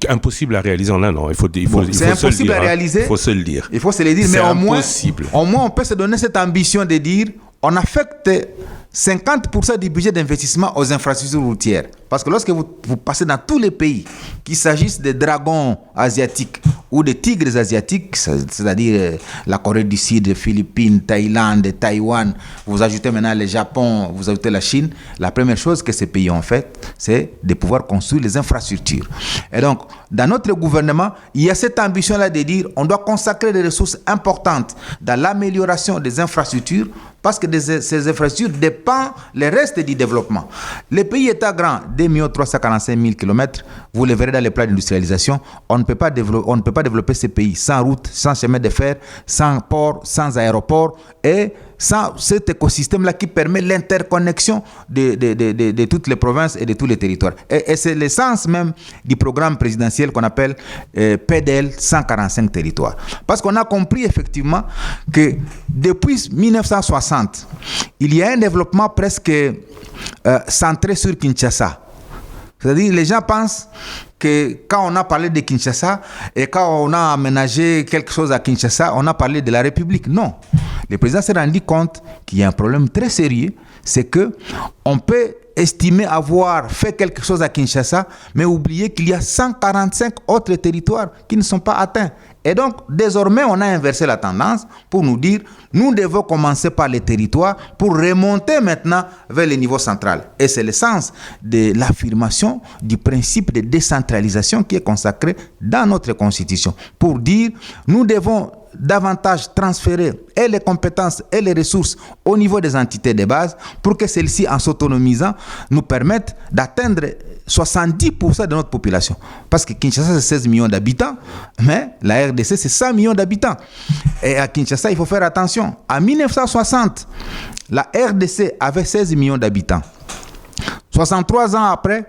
Impossible à réaliser en un an. C'est impossible à réaliser. Il faut se le dire. Il faut se le dire, mais au moins on peut se donner cette ambition de dire on affecte 50% du budget d'investissement aux infrastructures routières. Parce que lorsque vous passez dans tous les pays, qu'il s'agisse des dragons asiatiques ou des tigres asiatiques, c'est-à-dire la Corée du Sud, les Philippines, Thaïlande, Taïwan, vous ajoutez maintenant le Japon, vous ajoutez la Chine, la première chose que ces pays ont faite, c'est de pouvoir construire les infrastructures. Et donc, dans notre gouvernement, il y a cette ambition-là de dire on doit consacrer des ressources importantes dans l'amélioration des infrastructures parce que de ces infrastructures dépend le reste du développement. Les pays étant grands, 2 345 000 km, vous le verrez dans les plans d'industrialisation, on ne peut pas développer ces pays sans route, sans chemin de fer, sans port, sans aéroport et sans cet écosystème-là qui permet l'interconnexion de toutes les provinces et de tous les territoires. Et c'est l'essence même du programme présidentiel qu'on appelle PDL 145 territoires. Parce qu'on a compris effectivement que depuis 1960, il y a un développement presque centré sur Kinshasa. C'est-à-dire, les gens pensent que quand on a parlé de Kinshasa et quand on a aménagé quelque chose à Kinshasa, on a parlé de la République. Non. Le président s'est rendu compte qu'il y a un problème très sérieux, c'est que on peut estimer avoir fait quelque chose à Kinshasa, mais oublier qu'il y a 145 autres territoires qui ne sont pas atteints. Et donc, désormais, on a inversé la tendance pour nous dire, nous devons commencer par les territoires pour remonter maintenant vers le niveau central. Et c'est le sens de l'affirmation du principe de décentralisation qui est consacré dans notre Constitution. Pour dire, nous devons davantage transférer et les compétences et les ressources au niveau des entités de base pour que celles-ci, en s'autonomisant, nous permettent d'atteindre 70% de notre population. Parce que Kinshasa, c'est 16 millions d'habitants, mais la RDC, c'est 100 millions d'habitants. Et à Kinshasa, il faut faire attention. En 1960, La RDC avait 16 millions d'habitants. 63 ans après,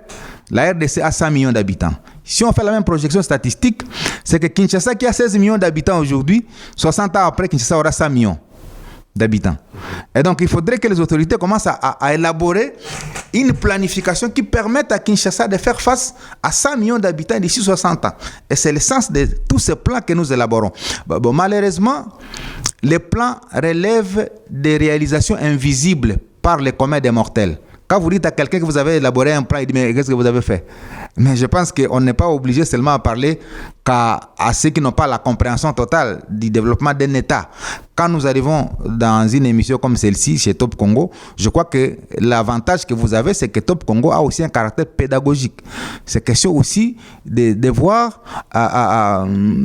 la RDC a 100 millions d'habitants. Si on fait la même projection statistique, c'est que Kinshasa, qui a 16 millions d'habitants aujourd'hui, 60 ans après, Kinshasa aura 100 millions d'habitants. Et donc, il faudrait que les autorités commencent à élaborer une planification qui permette à Kinshasa de faire face à 100 millions d'habitants d'ici 60 ans. Et c'est le sens de tous ces plans que nous élaborons. Bon, malheureusement, les plans relèvent des réalisations invisibles par les communs des mortels. Quand vous dites à quelqu'un que vous avez élaboré un plan, il dit mais qu'est-ce que vous avez fait? Mais je pense qu'on n'est pas obligé seulement à parler à ceux qui n'ont pas la compréhension totale du développement d'un État. Quand nous arrivons dans une émission comme celle-ci, chez Top Congo, je crois que l'avantage que vous avez, c'est que Top Congo a aussi un caractère pédagogique. C'est question aussi de devoir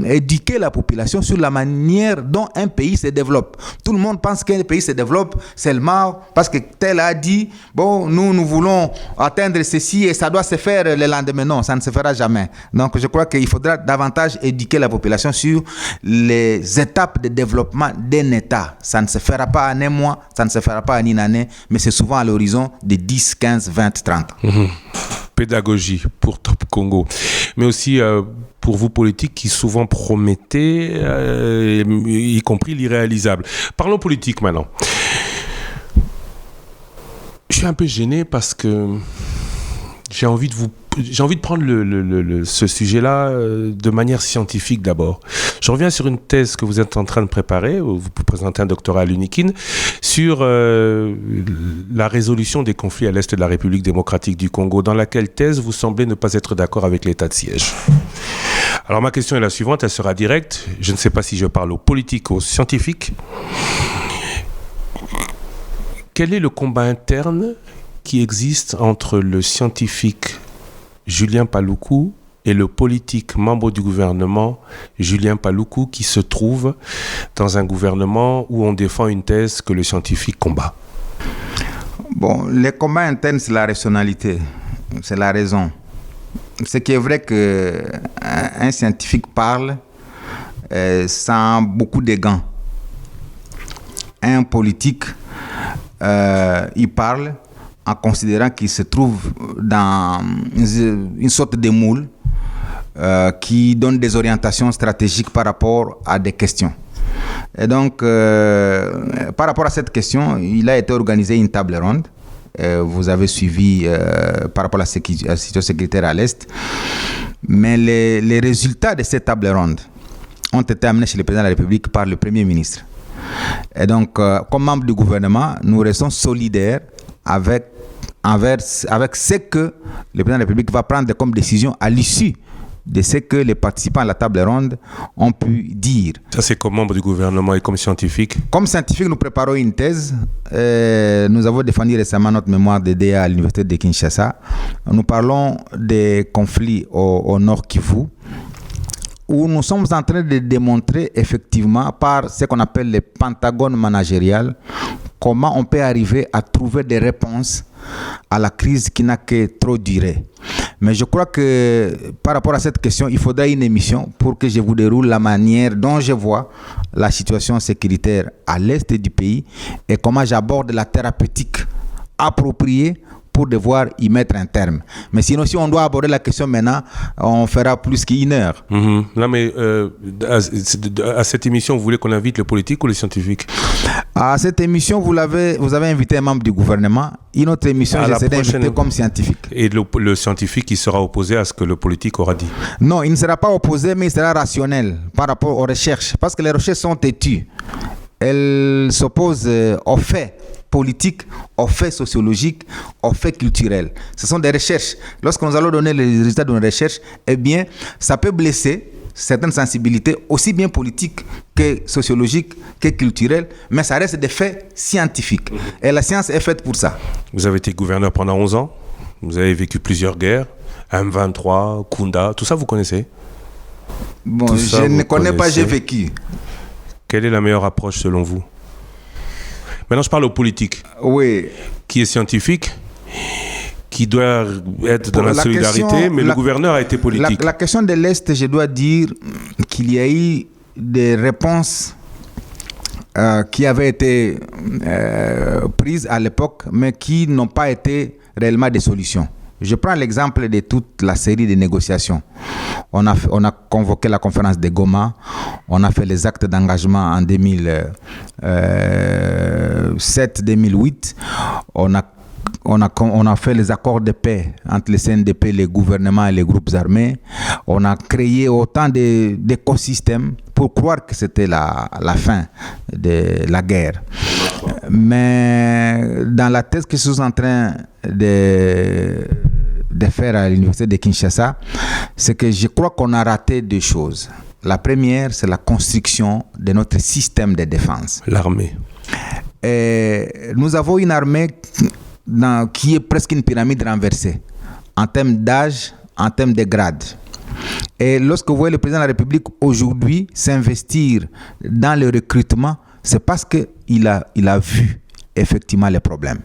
éduquer la population sur la manière dont un pays se développe. Tout le monde pense qu'un pays se développe seulement parce que tel a dit, bon, nous voulons atteindre ceci et ça doit se faire le lendemain. Non, ça ne se fera jamais. Donc, je crois qu'il faudra davantage éduquer la population sur les étapes de développement d'un État. Ça ne se fera pas en un mois, ça ne se fera pas en une année, mais c'est souvent à l'horizon de 10, 15, 20, 30 ans. Pédagogie pour Top Congo, mais aussi pour vous politiques qui souvent promettez, y compris l'irréalisable. Parlons politique maintenant. Je suis un peu gêné parce que j'ai envie de prendre ce sujet-là de manière scientifique d'abord. Je reviens sur une thèse que vous êtes en train de préparer, où vous présentez un doctorat à l'UNIKIN, sur la résolution des conflits à l'est de la République démocratique du Congo, dans laquelle thèse vous semblez ne pas être d'accord avec l'état de siège. Alors ma question est la suivante, elle sera directe. Je ne sais pas si je parle aux politiques ou aux scientifiques. Quel est le combat interne qui existe entre le scientifique Julien Paluku et le politique membre du gouvernement Julien Paluku, qui se trouve dans un gouvernement où on défend une thèse que le scientifique combat? Bon, les combats internes, c'est la rationalité, c'est la raison. Ce qui est vrai qu'un scientifique parle sans beaucoup de gants. Un politique, il parle en considérant qu'il se trouve dans une sorte de moule qui donne des orientations stratégiques par rapport à des questions. Et donc, par rapport à cette question, il a été organisé une table ronde. Vous avez suivi par rapport à la situation sécuritaire à l'Est. Mais les résultats de cette table ronde ont été amenés chez le président de la République par le Premier ministre. Et donc, comme membre du gouvernement, nous restons solidaires avec ce que le président de la République va prendre comme décision à l'issue de ce que les participants à la table ronde ont pu dire. Ça, c'est comme membre du gouvernement et comme scientifique? Comme scientifique, nous préparons une thèse. Nous avons défendu récemment notre mémoire de DA à l'université de Kinshasa. Nous parlons des conflits au Nord Kivu, où nous sommes en train de démontrer effectivement par ce qu'on appelle le pentagone managérial comment on peut arriver à trouver des réponses à la crise qui n'a que trop duré. Mais je crois que par rapport à cette question, il faudra une émission pour que je vous déroule la manière dont je vois la situation sécuritaire à l'est du pays et comment j'aborde la thérapeutique appropriée pour devoir y mettre un terme. Mais sinon, si on doit aborder la question maintenant, on fera plus qu'1 heure. Non, mais à cette émission, vous voulez qu'on invite le politique ou les scientifiques? À cette émission, vous avez invité un membre du gouvernement. Une autre émission, j'essaie d'inviter comme scientifique. Et le scientifique, il sera opposé à ce que le politique aura dit? Non, il ne sera pas opposé, mais il sera rationnel par rapport aux recherches. Parce que les recherches sont têtues. Elles s'opposent aux faits politiques, aux faits sociologiques, aux faits culturels. Ce sont des recherches. Lorsque nous allons donner les résultats d'une recherche, eh bien, ça peut blesser certaines sensibilités, aussi bien politiques que sociologiques, que culturelles, mais ça reste des faits scientifiques. Et la science est faite pour ça. Vous avez été gouverneur pendant 11 ans. Vous avez vécu plusieurs guerres. M23, Kunda, tout ça vous connaissez? Bon, je ne connais pas, j'ai vécu. Quelle est la meilleure approche selon vous? Maintenant, je parle aux politiques. Oui. Qui est scientifique, qui doit être dans la solidarité, mais le gouverneur a été politique. La question de l'Est, je dois dire qu'il y a eu des réponses qui avaient été prises à l'époque, mais qui n'ont pas été réellement des solutions. Je prends l'exemple de toute la série de négociations. On a convoqué la conférence de Goma, on a fait les actes d'engagement en 2007-2008, on a fait les accords de paix entre les CNDP, les gouvernements et les groupes armés. On a créé autant d'écosystèmes pour croire que c'était la fin de la guerre. Mais dans la thèse que je suis en train de faire à l'université de Kinshasa, c'est que je crois qu'on a raté deux choses. La première, c'est la construction de notre système de défense. L'armée. Et nous avons une armée qui est presque une pyramide renversée en termes d'âge, en termes de grade. Et lorsque vous voyez le président de la République aujourd'hui s'investir dans le recrutement, c'est parce qu'il a vu effectivement les problèmes.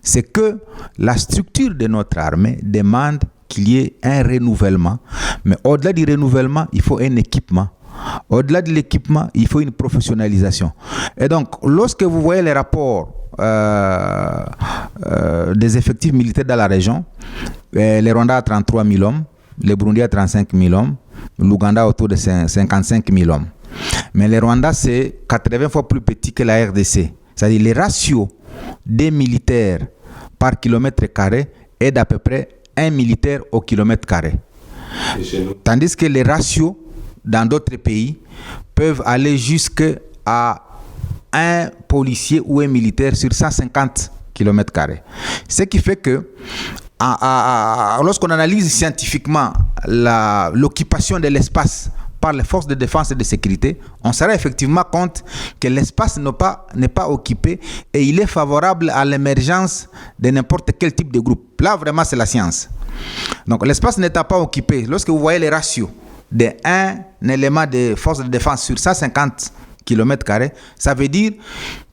C'est que la structure de notre armée demande qu'il y ait un renouvellement, mais au-delà du renouvellement, il faut un équipement. Au-delà de l'équipement, il faut une professionnalisation. Et donc, lorsque vous voyez les rapports des effectifs militaires dans la région, les Rwandais à 33 000 hommes, les Burundais à 35 000 hommes, l'Ouganda autour de 55 000 hommes. Mais les Rwandais, c'est 80 fois plus petit que la RDC. C'est-à-dire les ratios des militaires par kilomètre carré est d'à peu près 1 militaire au kilomètre carré. Tandis que les ratios dans d'autres pays peuvent aller jusqu'à un policier ou un militaire sur 150 km². Ce qui fait que lorsqu'on analyse scientifiquement l'occupation de l'espace par les forces de défense et de sécurité, on se rend effectivement compte que l'espace n'est pas occupé et il est favorable à l'émergence de n'importe quel type de groupe. Là, vraiment, c'est la science. Donc, l'espace n'étant pas occupé, lorsque vous voyez les ratios d'un élément de force de défense sur 150 km², ça veut dire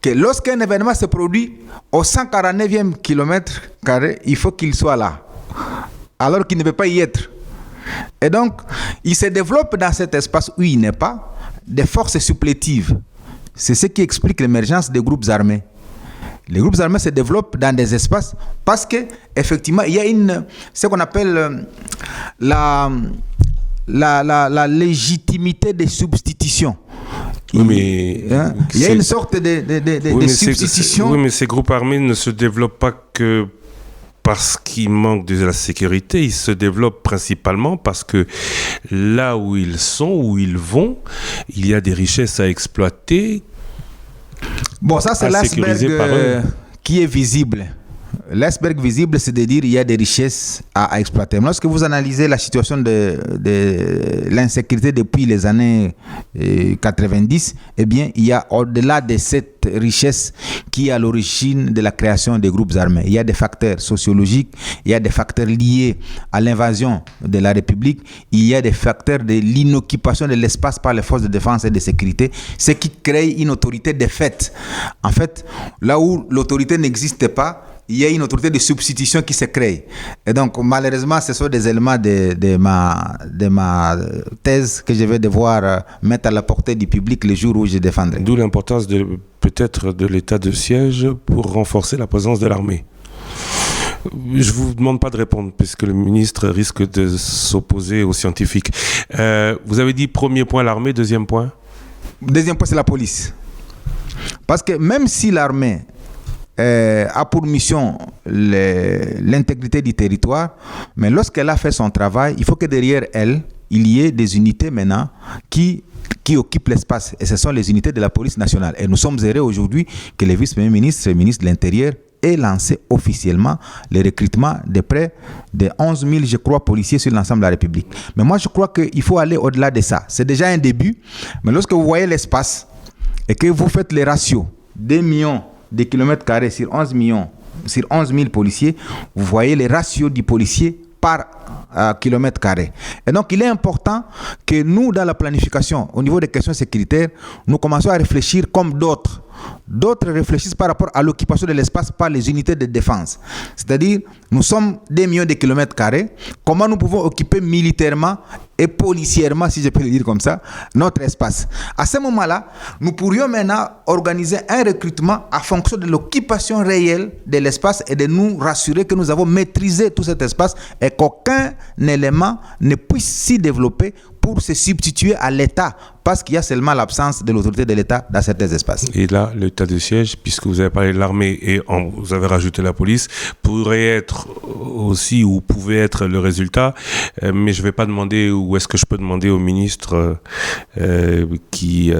que lorsqu'un événement se produit au 149e km², il faut qu'il soit là, alors qu'il ne peut pas y être. Et donc, il se développe dans cet espace où il n'est pas des forces supplétives. C'est ce qui explique l'émergence des groupes armés. Les groupes armés se développent dans des espaces parce qu'effectivement, il y a ce qu'on appelle la légitimité des substitutions. Oui, mais il y a une sorte de substitution. Oui, mais ces groupes armés ne se développent pas que parce qu'ils manquent de la sécurité. Ils se développent principalement parce que là où ils sont, où ils vont, il y a des richesses à exploiter. Bon, ça c'est l'iceberg qui est visible. L'iceberg visible, c'est de dire qu'il y a des richesses à exploiter. Mais lorsque vous analysez la situation de l'insécurité depuis les années 90, eh bien, il y a au-delà de cette richesse qui est à l'origine de la création des groupes armés. Il y a des facteurs sociologiques, il y a des facteurs liés à l'invasion de la République, il y a des facteurs de l'inoccupation de l'espace par les forces de défense et de sécurité, ce qui crée une autorité de fait. En fait, là où l'autorité n'existe pas, il y a une autorité de substitution qui se crée. Et donc, malheureusement, ce sont des éléments de ma thèse que je vais devoir mettre à la portée du public le jour où je défendrai. D'où l'importance peut-être de l'état de siège pour renforcer la présence de l'armée. Je ne vous demande pas de répondre puisque le ministre risque de s'opposer aux scientifiques. Vous avez dit premier point l'armée, deuxième point ? Deuxième point, c'est la police. Parce que même si l'armée a pour mission l'intégrité du territoire, mais lorsqu'elle a fait son travail, il faut que derrière elle, il y ait des unités maintenant qui occupent l'espace. Et ce sont les unités de la police nationale. Et nous sommes heureux aujourd'hui que le vice-premier ministre et le ministre de l'Intérieur ait lancé officiellement le recrutement de près de 11 000, je crois, policiers sur l'ensemble de la République. Mais moi, je crois qu'il faut aller au-delà de ça. C'est déjà un début. Mais lorsque vous voyez l'espace et que vous faites les ratios 2 millions de kilomètres carrés sur 11 000 policiers, vous voyez les ratios du policier par kilomètre carré. Et donc, il est important que nous, dans la planification, au niveau des questions sécuritaires, nous commençons à réfléchir comme d'autres. D'autres réfléchissent par rapport à l'occupation de l'espace par les unités de défense. C'est-à-dire, Nous sommes des millions de kilomètres carrés. Comment nous pouvons occuper militairement et policièrement, si je peux le dire comme ça, notre espace? À ce moment-là, nous pourrions maintenant organiser un recrutement en fonction de l'occupation réelle de l'espace et de nous rassurer que nous avons maîtrisé tout cet espace et qu'aucun élément ne puisse s'y développer pour se substituer à l'État, parce qu'il y a seulement l'absence de l'autorité de l'État dans certains espaces. Et là, l'état de siège, puisque vous avez parlé de l'armée et vous avez rajouté la police, pourrait être aussi ou pouvait être le résultat, mais je ne vais pas demander, ou est-ce que je peux demander au ministre qui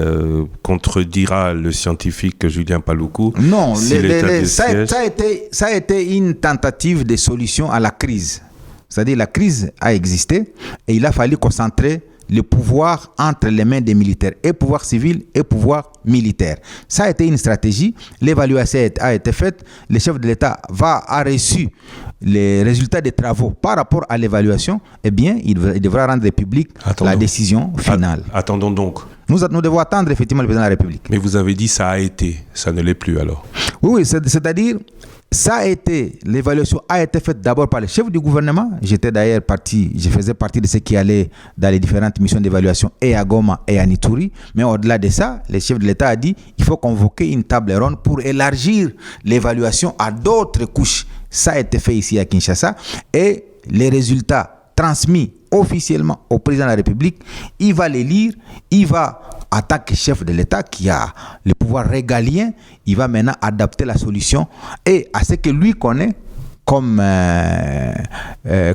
contredira le scientifique Julien Paluku? Non, ça a été une tentative de solution à la crise. C'est-à-dire la crise a existé et il a fallu concentrer le pouvoir entre les mains des militaires, et pouvoir civil et pouvoir militaire. Ça a été une stratégie, l'évaluation a été faite, le chef de l'État a reçu les résultats des travaux par rapport à l'évaluation, eh bien, il devra rendre public la décision finale. Attendons donc. Nous devons attendre effectivement le président de la République. Mais vous avez dit ça a été, ça ne l'est plus alors. Oui, c'est-à-dire, ça a été, l'évaluation a été faite d'abord par le chef du gouvernement. J'étais d'ailleurs je faisais partie de ceux qui allaient dans les différentes missions d'évaluation et à Goma et à Nituri. Mais au-delà de ça, le chef de l'État a dit qu'il faut convoquer une table ronde pour élargir l'évaluation à d'autres couches. Ça a été fait ici à Kinshasa et les résultats transmis officiellement au président de la République, il va les lire, il va, en tant que chef de l'État qui a le pouvoir régalien, il va maintenant adapter la solution et à ce que lui connaît comme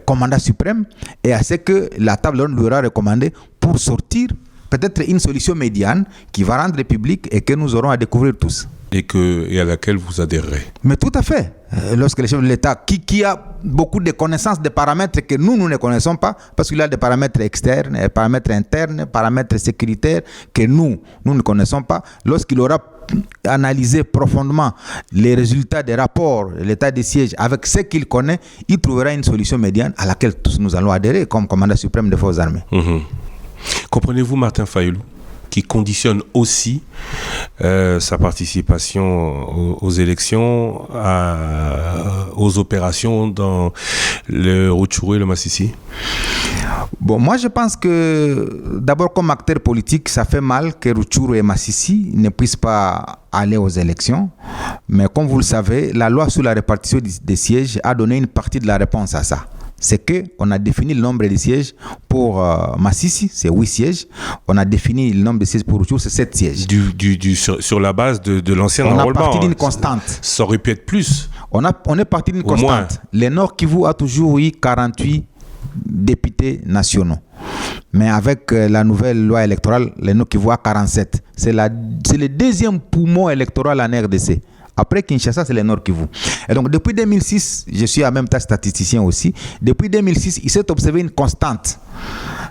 commandant suprême et à ce que la table ronde lui aura recommandé pour sortir peut-être une solution médiane qui va rendre public et que nous aurons à découvrir tous. Et à laquelle vous adhérez. Mais tout à fait. Lorsque le chef de l'État, qui a beaucoup de connaissances des paramètres que nous ne connaissons pas, parce qu'il a des paramètres externes, des paramètres internes, des paramètres sécuritaires que nous ne connaissons pas, lorsqu'il aura analysé profondément les résultats des rapports, l'état des sièges, avec ce qu'il connaît, il trouvera une solution médiane à laquelle tous nous allons adhérer comme commandant suprême des forces armées. Comprenez-vous Martin Fayulu, qui conditionne aussi sa participation aux élections, aux opérations dans le Rutshuru et le Masisi? Bon, moi je pense que d'abord comme acteur politique, ça fait mal que Rutshuru et Masisi ne puissent pas aller aux élections. Mais comme vous le savez, la loi sur la répartition des sièges a donné une partie de la réponse à ça. C'est qu'on a défini le nombre de sièges pour Masisi, c'est 8 sièges. On a défini le nombre de sièges pour Rutshuru, c'est 7 sièges. Sur la base de l'ancien enrôlement. On a parti d'une constante. Ça aurait pu être plus. On est parti d'une constante. Moins. Le Nord Kivu a toujours eu 48 députés nationaux. Mais avec la nouvelle loi électorale, le Nord Kivu a 47. C'est le deuxième poumon électoral en RDC. Après Kinshasa, c'est le Nord Kivu. Et donc, depuis 2006, je suis en même temps statisticien aussi, depuis 2006, il s'est observé une constante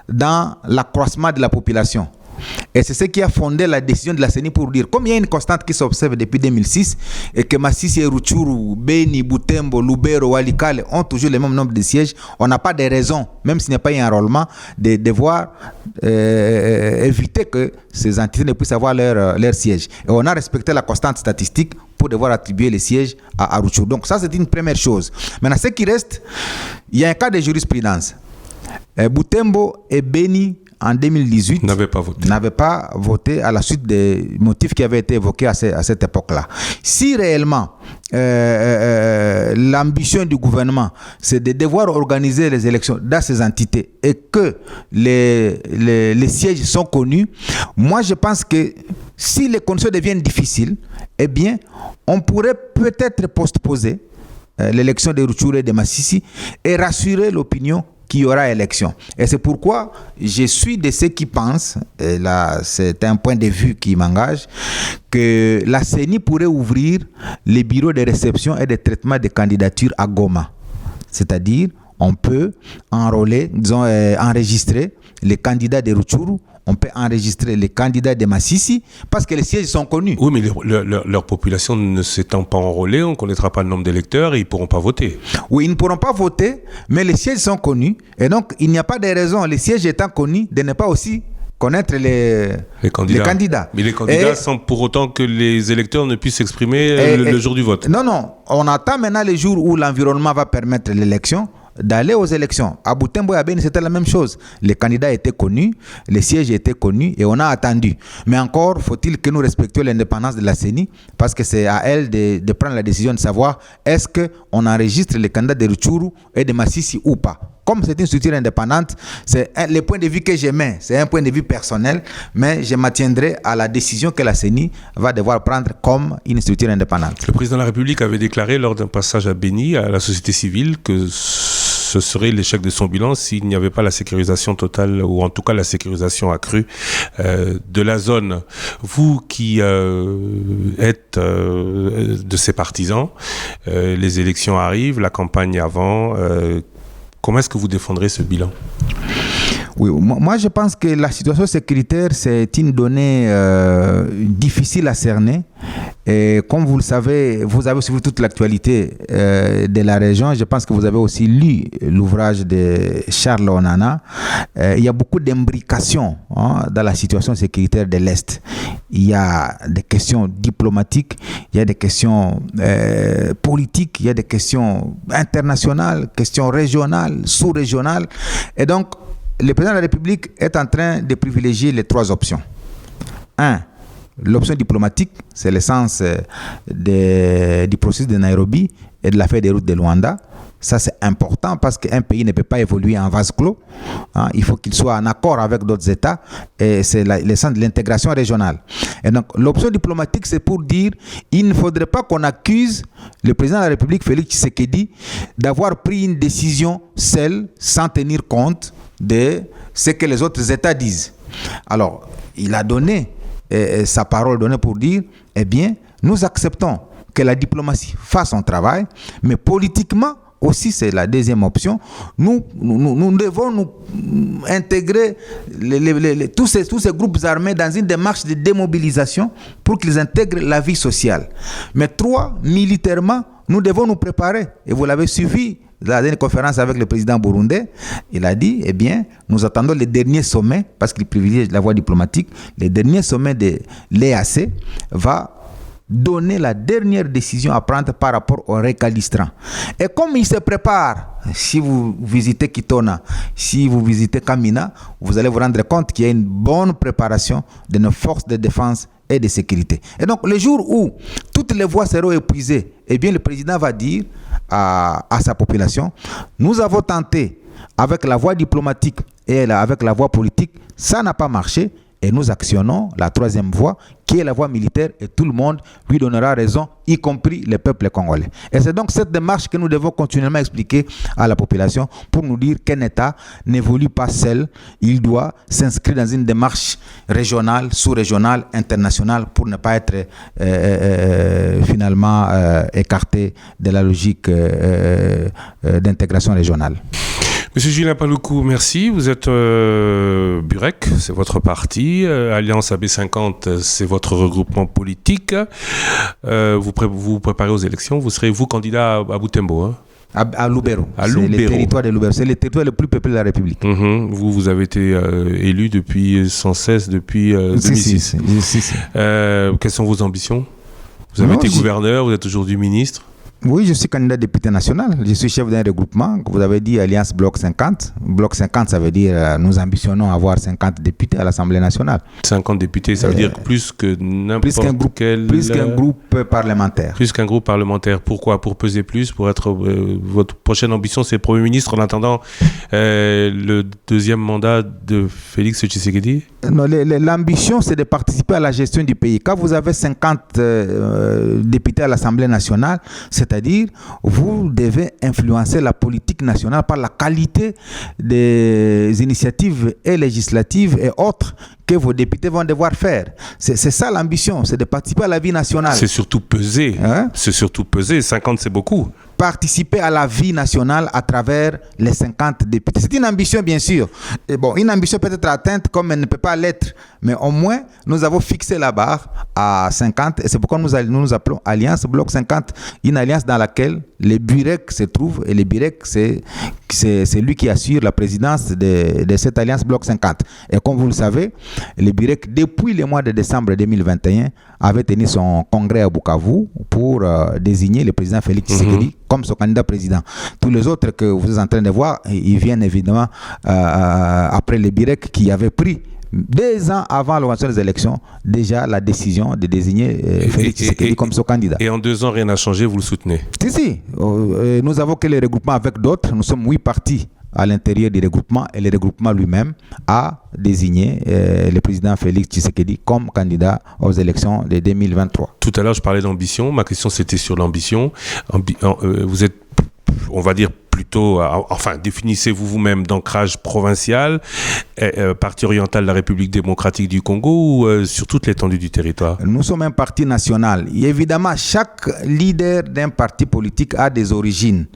dans l'accroissement de la population. Et c'est ce qui a fondé la décision de la CENI pour dire, comme il y a une constante qui s'observe depuis 2006, et que Masisi, Rutshuru, Beni, Butembo, Lubero, Walikale ont toujours le même nombre de sièges, on n'a pas de raison, même s'il n'y a pas eu un enrôlement, de devoir éviter que ces entités ne puissent avoir leur siège. Et on a respecté la constante statistique pour devoir attribuer les sièges à Rutshuru. Donc ça, c'est une première chose. Maintenant, ce qui reste, il y a un cas de jurisprudence. Butembo et Beni, en 2018, n'avait pas voté à la suite des motifs qui avaient été évoqués à cette époque-là. Si réellement l'ambition du gouvernement, c'est de devoir organiser les élections dans ces entités et que les sièges sont connus, moi je pense que si les conditions deviennent difficiles, eh bien, on pourrait peut-être postposer l'élection de Rutshuru et de Masisi et rassurer l'opinion qu'il y aura élection. Et c'est pourquoi je suis de ceux qui pensent, et là c'est un point de vue qui m'engage, que la CENI pourrait ouvrir les bureaux de réception et de traitement des candidatures à Goma. C'est-à-dire, on peut enregistrer les candidats de Rutshuru, on peut enregistrer les candidats de Masisi parce que les sièges sont connus. Oui, mais leur population ne s'étant pas enrôlée, on ne connaîtra pas le nombre d'électeurs et ils ne pourront pas voter. Oui, ils ne pourront pas voter, mais les sièges sont connus. Et donc, il n'y a pas de raison, les sièges étant connus, de ne pas aussi connaître les candidats. Mais les candidats sans pour autant que les électeurs ne puissent s'exprimer le jour du vote. Non, on attend maintenant les jours où l'environnement va permettre l'élection, d'aller aux élections. À Butembo et à Beni, c'était la même chose. Les candidats étaient connus, les sièges étaient connus et on a attendu. Mais encore, faut-il que nous respections l'indépendance de la CENI parce que c'est à elle de prendre la décision de savoir est-ce qu'on enregistre les candidats de Rutshuru et de Massissi ou pas. Comme c'est une structure indépendante, c'est le point de vue que j'aimais, c'est un point de vue personnel, mais je m'attiendrai à la décision que la CENI va devoir prendre comme une structure indépendante. Le président de la République avait déclaré lors d'un passage à Beni, à la société civile, que ce serait l'échec de son bilan s'il n'y avait pas la sécurisation totale, ou en tout cas la sécurisation accrue de la zone. Vous qui êtes de ces partisans, les élections arrivent, la campagne avant, comment est-ce que vous défendrez ce bilan ? Oui, moi je pense que la situation sécuritaire, c'est une donnée difficile à cerner. Et comme vous le savez, vous avez suivi toute l'actualité de la région. Je pense que vous avez aussi lu l'ouvrage de Charles Onana. Il y a beaucoup d'imbrications dans la situation sécuritaire de l'Est. Il y a des questions diplomatiques, il y a des questions politiques, il y a des questions internationales, questions régionales, sous-régionales. Et donc, le président de la République est en train de privilégier les trois options. L'option diplomatique, c'est l'essence du processus de Nairobi et de l'affaire des routes de Luanda. Ça, c'est important parce qu'un pays ne peut pas évoluer en vase clos. Il faut qu'il soit en accord avec d'autres États et c'est l'essence de l'intégration régionale. Et donc, l'option diplomatique, c'est pour dire il ne faudrait pas qu'on accuse le président de la République, Félix Tshisekedi, d'avoir pris une décision seule sans tenir compte de ce que les autres États disent. Alors, il a donné sa parole donnée pour dire, eh bien, nous acceptons que la diplomatie fasse son travail, mais politiquement, aussi c'est la deuxième option, nous devons nous intégrer tous ces groupes armés dans une démarche de démobilisation pour qu'ils intègrent la vie sociale. Mais militairement, nous devons nous préparer. Et vous l'avez suivi, la dernière conférence avec le président burundais, il a dit, eh bien, nous attendons les derniers sommets, parce qu'il privilégie la voie diplomatique, les derniers sommets de l'EAC va donner la dernière décision à prendre par rapport aux récalcitrants. Et comme il se prépare, si vous visitez Kitona, si vous visitez Kamina, vous allez vous rendre compte qu'il y a une bonne préparation de nos forces de défense et de sécurité. Et donc, le jour où toutes les voies seront épuisées, eh bien, le président va dire à sa population, nous avons tenté avec la voie diplomatique et avec la voie politique, ça n'a pas marché. Et nous actionnons la troisième voie, qui est la voie militaire, et tout le monde lui donnera raison, y compris les peuples congolais. Et c'est donc cette démarche que nous devons continuellement expliquer à la population pour nous dire qu'un État n'évolue pas seul. Il doit s'inscrire dans une démarche régionale, sous-régionale, internationale, pour ne pas être finalement écarté de la logique d'intégration régionale. Monsieur Julien Paluku, merci. Vous êtes Burek, c'est votre parti. Alliance AB50, c'est votre regroupement politique. Vous préparez aux élections. Vous serez, vous, candidat à Butembo, hein? À Lubero. C'est le territoire de Lubero. C'est le territoire le plus peuplé de la République. Vous avez été élu sans cesse depuis 2006. Si. Quelles sont vos ambitions? Vous avez été gouverneur, vous êtes aujourd'hui ministre. Oui, je suis candidat député national. Je suis chef d'un regroupement. Vous avez dit Alliance Bloc 50. Bloc 50, ça veut dire nous ambitionnons avoir 50 députés à l'Assemblée nationale. 50 députés, ça veut dire plus que n'importe quel... Plus qu'un groupe parlementaire. Plus qu'un groupe parlementaire. Pourquoi? Pour peser plus, pour être... votre prochaine ambition, c'est Premier ministre en attendant le deuxième mandat de Félix Tshisekedi? Non, l'ambition, c'est de participer à la gestion du pays. Quand vous avez 50 députés à l'Assemblée nationale, c'est-à-dire, vous devez influencer la politique nationale par la qualité des initiatives et législatives et autres que vos députés vont devoir faire. C'est ça l'ambition, c'est de participer à la vie nationale. C'est surtout peser. C'est surtout peser. 50, c'est beaucoup. Participer à la vie nationale à travers les 50 députés. C'est une ambition, bien sûr. Et bon, une ambition peut être atteinte comme elle ne peut pas l'être. Mais au moins, nous avons fixé la barre à 50. Et c'est pourquoi nous appelons Alliance Bloc 50. Une alliance dans laquelle le BUREC se trouve, et le BUREC, c'est lui qui assure la présidence de cette alliance Bloc 50. Et comme vous le savez, le BUREC, depuis le mois de décembre 2021, avait tenu son congrès à Bukavu pour désigner le président Félix Tshisekedi comme son candidat président. Tous les autres que vous êtes en train de voir, ils viennent évidemment après le BUREC qui avait pris 2 ans avant l'organisation des élections, déjà la décision de désigner Félix Tshisekedi comme son candidat. Et en 2 ans, rien n'a changé, vous le soutenez? Si. Nous avons que les regroupements avec d'autres. Nous sommes 8 partis à l'intérieur du regroupement et le regroupement lui-même a désigné le président Félix Tshisekedi comme candidat aux élections de 2023. Tout à l'heure, je parlais d'ambition. Ma question, c'était sur l'ambition. Vous êtes, on va dire, plutôt, définissez-vous vous-même d'ancrage provincial, parti oriental de la République démocratique du Congo ou sur toute l'étendue du territoire? Nous sommes un parti national. Et évidemment, chaque leader d'un parti politique a des origines.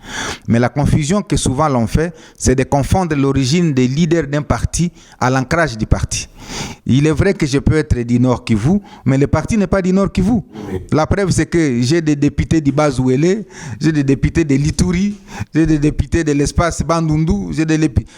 Mais la confusion que souvent l'on fait, c'est de confondre l'origine des leaders d'un parti à l'ancrage du parti. Il est vrai que je peux être du Nord Kivu, mais le parti n'est pas du Nord Kivu. La preuve, c'est que j'ai des députés du Bas-Ouélé, j'ai des députés de l'Ituri, j'ai des députés de l'espace Bandundu.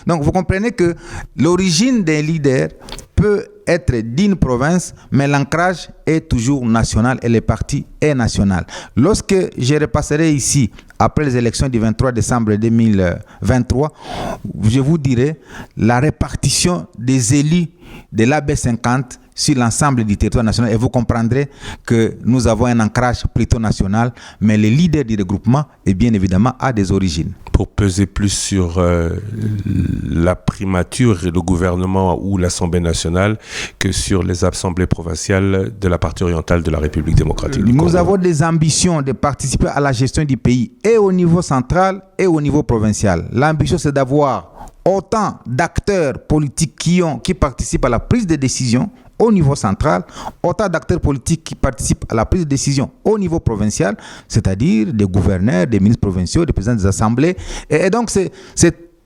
Donc, vous comprenez que l'origine d'un leader peut être d'une province, mais l'ancrage est toujours national et le parti est national. Lorsque je repasserai ici, après les élections du 23 décembre 2023, je vous dirai la répartition des élus de l'AB50 sur l'ensemble du territoire national et vous comprendrez que nous avons un ancrage plutôt national, mais le leader du regroupement est bien évidemment a des origines. Pour peser plus sur la primature et le gouvernement ou l'Assemblée nationale que sur les assemblées provinciales de la partie orientale de la République démocratique du Congo. Nous avons des ambitions de participer à la gestion du pays et au niveau central et au niveau provincial. L'ambition, c'est d'avoir autant d'acteurs politiques qui participent à la prise de décision au niveau central, autant d'acteurs politiques qui participent à la prise de décision au niveau provincial, c'est-à-dire des gouverneurs, des ministres provinciaux, des présidents des assemblées. Et donc, c'est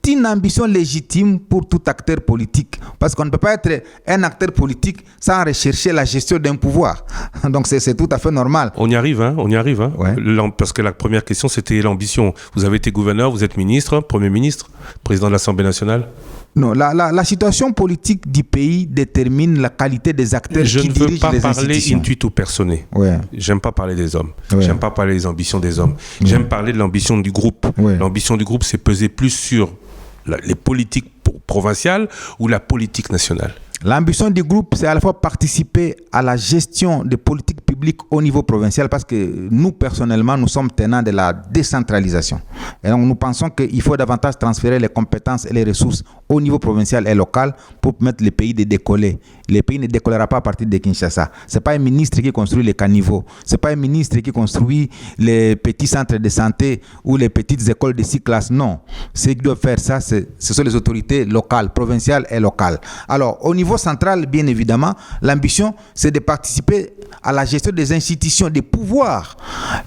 une ambition légitime pour tout acteur politique. Parce qu'on ne peut pas être un acteur politique sans rechercher la gestion d'un pouvoir. Donc, c'est tout à fait normal. On y arrive, hein. Ouais. Parce que la première question, c'était l'ambition. Vous avez été gouverneur, vous êtes ministre, Premier ministre, président de l'Assemblée nationale. Non, la situation politique du pays détermine la qualité des acteurs qui dirigent les institutions. Je ne veux pas parler intuito personné. Ouais. J'aime pas parler des hommes. Ouais. J'aime pas parler des ambitions des hommes. Ouais. J'aime parler de l'ambition du groupe. Ouais. L'ambition du groupe, c'est peser plus sur les politiques provinciales ou la politique nationale. L'ambition du groupe, c'est à la fois participer à la gestion des politiques publiques au niveau provincial parce que nous, personnellement, nous sommes tenants de la décentralisation. Et donc, nous pensons qu'il faut davantage transférer les compétences et les ressources au niveau provincial et local pour permettre le pays de décoller. Le pays ne décollera pas à partir de Kinshasa. Ce n'est pas un ministre qui construit les caniveaux. Ce n'est pas un ministre qui construit les petits centres de santé ou les petites écoles de 6 classes. Non. Ceux qui doivent faire ça, ce sont les autorités locales, provinciales et locales. Alors, au niveau central, bien évidemment, l'ambition, c'est de participer à la gestion des institutions, des pouvoirs.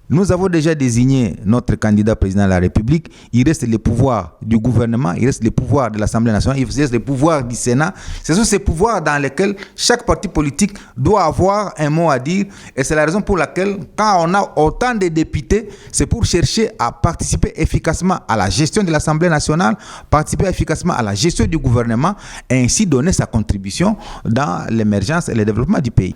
Nous avons déjà désigné notre candidat président de la République. Il reste les pouvoirs du gouvernement, il reste les pouvoirs de l'Assemblée nationale, il reste les pouvoirs du Sénat. Ce sont ces pouvoirs dans lesquels chaque parti politique doit avoir un mot à dire. Et c'est la raison pour laquelle, quand on a autant de députés, c'est pour chercher à participer efficacement à la gestion de l'Assemblée nationale, participer efficacement à la gestion du gouvernement et ainsi donner sa contribution dans l'émergence et le développement du pays.